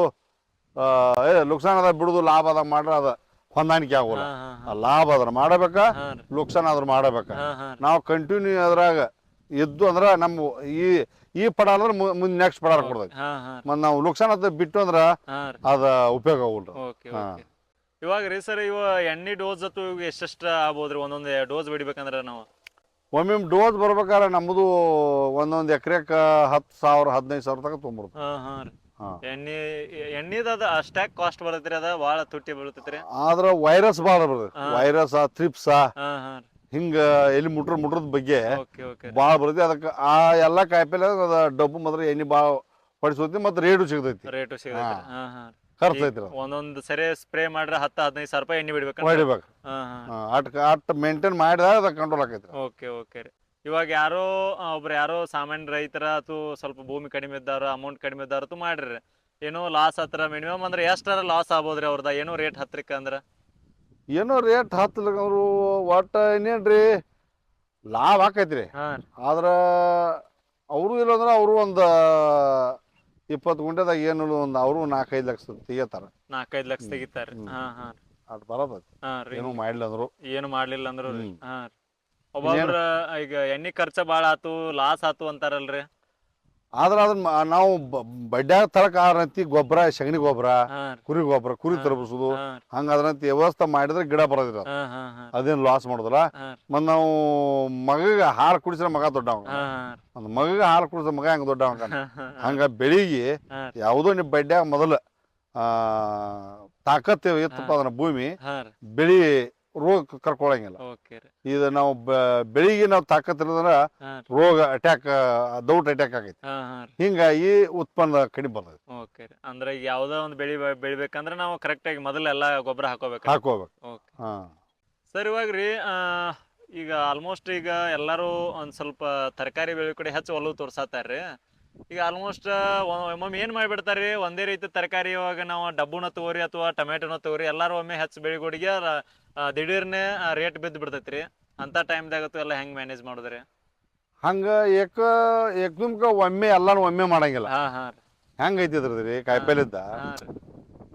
ನುಕ್ಸಾನ್ ಆದಾಗ ಬಿಡುದು, ಲಾಭ ಆದಾಗ ಮಾಡ್ರೆ ಅದ ಹೊಂದಾಣಿಕೆ ಆಗೋಲ್ಲ. ಹಾಂ ಹಾಂ ಹಾಂ. ಲಾಭ ಆದ್ರೆ ಮಾಡಬೇಕ, ಹಾಂ ರೀ. ನುಕ್ಸಾನ್ ಆದ್ರೆ ಮಾಡಬೇಕ. ಹಾಂ ಹಾಂ. ನಾವು ಕಂಟಿನ್ಯೂ ಅದ್ರಾಗ ಇದ್ದು ಅಂದ್ರೆ ನಮ್ಮ ಈ ಪಡ ಅಂದ್ರೆ ಮುಂದೆ ನೆಕ್ಸ್ಟ್ ಪಡ ಕೊಡ್ತೈತಿ. ಹಾ ಹಾ ಮತ್ತು ನಾವು ಲುಕ್ಸಾನ್ ಅಂತ ಬಿಟ್ಟು ಅಂದ್ರೆ ಹಾ ರೀ ಅದ ಉಪಯೋಗ ಆಗುಲ್ರಿ. Okay okay. ಇವಾಗ ರೀ ಸರ್ ಇವ ಎಣ್ಣೆ ಡೋಸ್ ಅತ್ತು ಇವಾಗ ಎಷ್ಟೆಷ್ಟು ಆಗ್ಬೋದ್ರಿ ಒಂದೊಂದು ಡೋಸ್ ಹೊಡಿಬೇಕಂದ್ರೆ ನಾವು? ಒಮ್ಮೆ ಡೋಸ್ ಬರ್ಬೇಕಾದ್ರೆ ನಮ್ಮದು ಒಂದೊಂದು ಎಕರೆಗೆ 10,000 15,000 ತನಕ ತೊಗೊಂಬರ್ತೀವಿ. ಹಾ ಹಾ ರೀ. ಹಾಂ, ಎಣ್ಣೆದ ಅದ ಅಷ್ಟಾಗಿ ಕಾಸ್ಟ್ ಬರತ್ರಿ, ಅದ ಭಾಳ ತುಟ್ಟಿ ಬೀಳ್ತೈತ್ರಿ. ಆದ್ರೆ ವೈರಸ್ ಭಾಳ ಬರ್ತದೆ. ವೈರಸ್ ತ್ರಿಪ್ಸ ಹಾ ಹಾ ಹಿಂಗೆ ಎಲ್ಲಿ ಮುಟ್ರದ ಬಗ್ಗೆ ಓಕೆ ಓಕೆ ಭಾಳ ಬರ್ತೈತಿ. ಅದಕ್ಕೆ ಆ ಎಲ್ಲ ಕಾಯಿಪಲ್ಲೆ ಅದ ಡಬ್ಬು ಮಾತ್ರ ಎಣ್ಣೆ ಭಾಳ ಹೊಡಿಸೋತಿ ಮತ್ತು ರೇಟು ಸಿಗ್ತೈತಿ. ರೇಟು ಸಿಗತ್ರಿ. ಹಾ ಹಾ ಖರ್ಚು ಐತಿ. ಒಂದೊಂದು ಸರಿ ಸ್ಪ್ರೇ ಮಾಡ್ರೆ 10-15 ಸಾವಿರ ರೂಪಾಯಿ ಎಣ್ಣೆ ಬಿಡ್ಬೇಕು. ಹೊಡಿಬೇಕು. ಹಾ ಹಾ ಅಟ್ ಮೇಂಟೈನ್ ಮಾಡಿದಾಗ ಅದು ಕಂಟ್ರೋಲ್ ಆಕೈತಿ. ಓಕೆ ಓಕೆ ರೀ. ಇವಾಗ ಯಾರೋ ಸಾಮಾನ್ಯ ರೈತರ ಅಥವಾ ಸ್ವಲ್ಪ ಭೂಮಿ ಕಡಿಮೆ ಇದ್ದಾರ, ಅಮೌಂಟ್ ಕಡಿಮೆ ಇದ್ದಾರ ಮಾಡ್ರಿ, ಏನೋ ಲಾಸ್ ಹತ್ರ ಮಿನಿಮಮ್ ಅಂದ್ರೆ ಎಷ್ಟರ ಲಾಸ್ ಆಗ್ಬೋದ್ರಿ ಅವ್ರದ ಏನೋ ರೇಟ್ ಹತ್ರಕ್ಕೆ ಅಂದ್ರೆ? ಏನೋ ರೇಟ್ ಹತ್ತಲಿಕ್ಕಂದ್ರು ಒಟ್ಟು ಇನ್ನೇನ್ರಿ ಲಾಭ ಆಕೈತ್ರಿ. ಆದ್ರೆ ಅವರು ಇಲ್ಲಂದ್ರೆ ಅವರು ಒಂದು 20 ಗುಂಟೆದಾಗ ಏನು ಒಂದು ಅವರು 4-5 ಲಕ್ಷ ತೆಗಿತಾರ. 4-5 ಲಕ್ಷ ತೆಗಿತಾರೆ. ಹಾ ಹಾ ಅದು ಬರೋದೈತಿ. ಹಾ ರೀ. ಏನು ಮಾಡಿಲ್ಲ ಅಂದ್ರು ಏನು ಮಾಡ್ಲಿಲ್ಲ ಅಂದ್ರು ರೀ. ಹಾ ಒಬ್ಬೊಬ್ರ ಈಗ ಎಣ್ಣೆ ಖರ್ಚ ಭಾಳ ಆತು ಲಾಸ್ ಆತು ಅಂತಾರಲ್ರಿ. ಆದ್ರೆ ಅದನ್ನ ನಾವು ಬಡ್ಡ್ಯಾಗ ತರಕ ಆರಂತಿ ಗೊಬ್ಬರ, ಸಗಣಿ ಗೊಬ್ಬರ, ಹಾ ಕುರಿ ಗೊಬ್ಬರ, ಕುರಿ ತರಬಿಸೋದು ಹಾ ಹಂಗ ಅದ್ರಂತ ವ್ಯವಸ್ಥೆ ಮಾಡಿದ್ರೆ ಗಿಡ ಬರೋದಿಲ್ಲ. ಹಾ ಹಾ ಹಾ ಅದೇನು ಲಾಸ್ ಮಾಡೋದಿಲ್ಲ. ಹಾ ಮತ್ತು ನಾವು ಮಗಗೆ ಹಾಲು ಕುಡಿಸಿದ್ರೆ ಮಗ ದೊಡ್ಡವ, ಹಾ ಒಂದು ಮಗಗೆ ಹಾಲು ಕುಡಿಸಿದ್ರೆ ಮಗ ಹೆಂಗೆ ದೊಡ್ಡವ ಹಂಗ ಬೆಳಿಗ್ಗೆ ಹಾ ಯಾವುದೋ ನೀವು ಬಡ್ಡ್ಯಾಗ ಮೊದಲು ತಾಕತ್ತು ಇತ್ತಪ್ಪ ಅದನ್ನ ಭೂಮಿ ಹಾ ರೀ. ಬೆಳಿ ರೋಗ ಕರ್ಕೊಳಂಗಿಲ್ಲ. ಓಕೆ ರೀ. ಇದು ನಾವು ಬೆಳಿಗ್ಗೆ ನಾವು ತಾಕತ್ ಇರೋದ್ರ ಹಾ ರೋಗ ಅಟ್ಯಾಕ್ ದೌಟ್ ಅಟ್ಯಾಕ್ ಆಗೈತಿ. ಹಾ ಹಾ ರೀ. ಹಿಂಗಾಗಿ ಉತ್ಪನ್ನ ಕಡಿಮೆ ಬರ್ತೈತಿ. ಓಕೆ ರೀ. ಅಂದ್ರೆ ಈಗ ಯಾವ್ದೋ ಒಂದು ಬೆಳಿಬೇಕಂದ್ರೆ ನಾವು ಕರೆಕ್ಟಾಗಿ ಮೊದಲೆಲ್ಲ ಗೊಬ್ಬರ ಹಾಕೋಬೇಕು. ಹಾಕೋಬೇಕು. ಓಕೆ ಹಾ ಸರ್. ಇವಾಗ ರೀ ಈಗ ಆಲ್ಮೋಸ್ಟ್ ಈಗ ಎಲ್ಲರೂ ಒಂದು ಸ್ವಲ್ಪ ತರಕಾರಿ ಬೆಳೆ ಕಡೆ ಹೆಚ್ಚು ಒಲವು ತೋರ್ಸತ್ತಾರ್ರಿ. ಈಗ ಆಲ್ಮೋಸ್ಟ್ ಒಮ್ಮೊಮ್ಮೆ ಏನು ಮಾಡಿಬಿಡ್ತಾರೆ ರೀ, ಒಂದೇ ರೀತಿ ತರಕಾರಿ ಇವಾಗ ನಾವು ಡಬ್ಬುನ ತಗೋರಿ ಅಥವಾ ಟೊಮೆಟೊನ ತಗೋರಿ ಎಲ್ಲರೂ ಒಮ್ಮೆ ಹೆಚ್ಚು ಬೆಳಿಗೋಡಿಗೆ ದಿಢೀರ್ನೆ ರೇಟ್ ಬಿದ್ದು ಬಿಡ್ತೈತಿ ರೀ. ಅಂಥ ಟೈಮ್ದಾಗತ್ತು ಎಲ್ಲ ಹೆಂಗೆ ಮ್ಯಾನೇಜ್ ಮಾಡೋದ್ರಿ? ಹಂಗೆ ಏಕದಮ್ಕ ಒಮ್ಮೆ ಎಲ್ಲಾನು ಒಮ್ಮೆ ಮಾಡಂಗಿಲ್ಲ. ಹಾಂ ಹಾಂ ರೀ. ಹೆಂಗೆ ಐತಿದ್ರಿ ರೀ ಕಾಯಿಪಲ್ಯದ ಹಾಂ ರೀ.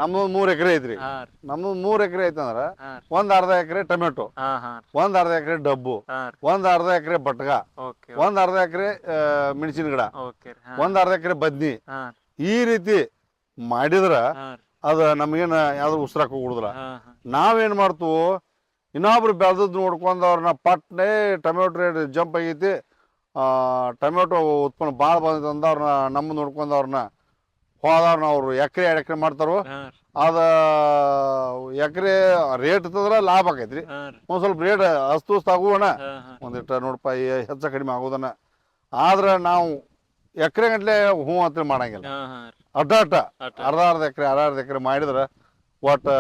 ನಮ್ದು 3 ಎಕರೆ ಐತ್ರಿ. ಹಾಂ ರೀ. ನಮ್ದು 3 ಎಕರೆ ಐತಂದ್ರೆ ಹಾಂ ಒಂದು ಅರ್ಧ ಎಕರೆ ಟೊಮೆಟೊ, ಹಾಂ ಹಾಂ ಒಂದು ಅರ್ಧ ಎಕರೆ ಡಬ್ಬು, ಹಾಂ ರೀ. ಒಂದು ಅರ್ಧ ಎಕರೆ ಬಟ್ಗ, ಓಕೆ ಒಂದು ಅರ್ಧ ಎಕರೆ ಮೆಣಸಿನ ಗಿಡ, ಓಕೆ ರೀ. ಹಾಂ ಒಂದು ಅರ್ಧ ಎಕರೆ ಬದ್ನಿ. ಹಾಂ ಈ ರೀತಿ ಮಾಡಿದ್ರೆ ಹಾಂ ರೀ. ಅದು ನಮಗೇನು ಯಾವ್ದು ಉಸಿರಾಕ ಹೋಗುದಿಲ್ಲ. ಹಾಂ ಹಾಂ ನಾವೇನು ಮಾಡ್ತೀವೋ ಇನ್ನೊಬ್ರು ಬೆಳೆದದ್ದು ನೋಡ್ಕೊಂಡು ಅವ್ರನ್ನ ಪಟ್ನೆ ಟೊಮೆಟೊ ರೇಟ್ ಜಂಪ್ ಆಗೈತಿ, ಟೊಮೆಟೊ ಉತ್ಪನ್ನ ಭಾಳ ಬಂದೈತೆ ಅಂದ ಅವ್ರನ್ನ ನಮ್ಮ ನೋಡ್ಕೊಂಡು ಅವ್ರನ್ನ ಹೋದವ್ರನ್ನ ಅವರು ಎಕರೆ 2 ಎಕರೆ ಮಾಡ್ತಾರೋ. ಹಾಂ ರೀ. ಅದು ಎಕರೆ ರೇಟ್ ಇತ್ತಂದ್ರೆ ಲಾಭ ಆಕೈತ್ರಿ. ಹಾಂ ರೀ. ಒಂದು ಸ್ವಲ್ಪ ರೇಟ್ ಅಸ್ತುಸ್ತು ಆಗುವಣ, ಹಾಂ ಹಾಂ ಒಂದಿಟ್ಟು ₹100 ಹೆಚ್ಚು ಕಡಿಮೆ ಆಗೋದನ್ನ. ಆದ್ರೆ ನಾವು ಎಕರೆ ಗಂಟ್ಲೆ ಹ್ಞೂ ಅಂತೇಳಿ ಮಾಡಂಗಿಲ್ಲ. ಹಾಂ ಹಾಂ ರೀ. ಅಡ್ಡ ಅಟ್ಟ. ಅರ್ಧ ಎಕರೆ ಮಾಡಿದ್ರೆ ಒಟ್ಟು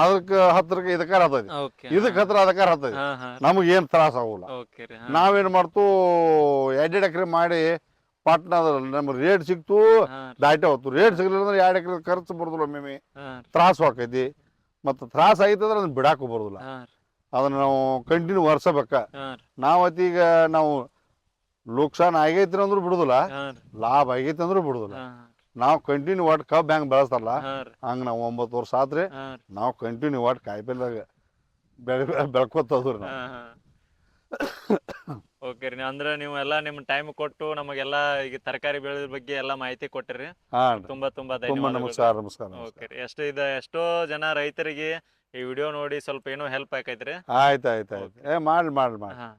ಅದಕ್ಕೆ ಹತ್ರಕ್ಕೆ ಇದಕ್ಕಾರ ಹತ್ತೈತಿ, ಓಕೆ. ಇದಕ್ಕೆ ಹತ್ರ ಅದಕ್ಕಾರ ಹತ್ತೈತಿ. ಹಾಂ ಹಾಂ ನಮಗೇನು ತ್ರಾಸ ಆಗೋಲ್ಲ. ಓಕೆ ರೀ. ಹಾಂ ನಾವೇನು ಮಾಡ್ತು 2 ಎಕರೆ ಮಾಡಿ ಪಟ್ನ ನಮ್ಗೆ ರೇಟ್ ಸಿಕ್ತು ಹಾಂ ದಾಟಿ ಹೋಗ್ತು. ರೇಟ್ ಸಿಗಲಿಲ್ಲ ಅಂದ್ರೆ 2 ಎಕರೆ ಖರ್ಚು ಬರೋದಿಲ್ಲ. ಒಮ್ಮೆ ಹಾಂ ತ್ರಾಸು ಆಕೈತಿ. ಮತ್ತು ತ್ರಾಸ ಐತಂದ್ರೆ ಅದನ್ನ ಬಿಡಾಕು ಬರೋದಿಲ್ಲ. ಹಾಂ ಅದನ್ನ ನಾವು ಕಂಟಿನ್ಯೂ ವರ್ಷಬೇಕ. ಹಾಂ ರೀ. ನಾವತ್ತೀಗ ನಾವು ಲುಕ್ಸಾನ್ ಆಗೈತಿ ಅಂದ್ರೂ ಬಿಡುದಿಲ್ಲ, ಹಾಂ ರೀ. ಲಾಭ ಆಗೈತಿ ಅಂದ್ರೂ ಬಿಡುದಿಲ್ಲ. ಹಾಂ ನಾವು ಕಂಟಿನ್ಯೂ ಒಟ್ಟು ಕಬ್ಬು ಹೆಂಗೆ ಬೆಳೆಸ್ತಾರಲ್ಲ ಹಾಂ ರೀ. ಹಂಗೆ ನಾವು 9 ವರ್ಷ ಆತ್ರಿ ಹಾಂ ರೀ. ನಾವು ಕಂಟಿನ್ಯೂ ಒಟ್ಟು ಕಾಯಿಪಲ್ದಾಗ ಬೆಳ್ಕೊತದ್ರಿ ನಾವು. ಹಾಂ ಹಾಂ ಓಕೆ ರೀ. ಅಂದ್ರೆ ನೀವು ಎಲ್ಲ ನಿಮ್ಮ ಟೈಮ್ ಕೊಟ್ಟು ನಮಗೆಲ್ಲ ಈಗ ತರಕಾರಿ ಬೆಳೆದ ಬಗ್ಗೆ ಎಲ್ಲ ಮಾಹಿತಿ ಕೊಟ್ಟಿರಿ. ಹಾಂ ತುಂಬಾ ತುಂಬಾ ತುಂಬ ಧನ್ಯವಾದಗಳು. ನಮಸ್ಕಾರ. ಓಕೆ ರೀ. ಎಷ್ಟೋ ಜನ ರೈತರಿಗೆ ಈ ವಿಡಿಯೋ ನೋಡಿ ಸ್ವಲ್ಪ ಏನೋ ಹೆಲ್ಪ್ ಆಕೈತ್ರಿ. ಆಯ್ತು. ಮಾಡಿ. ಹಾಂ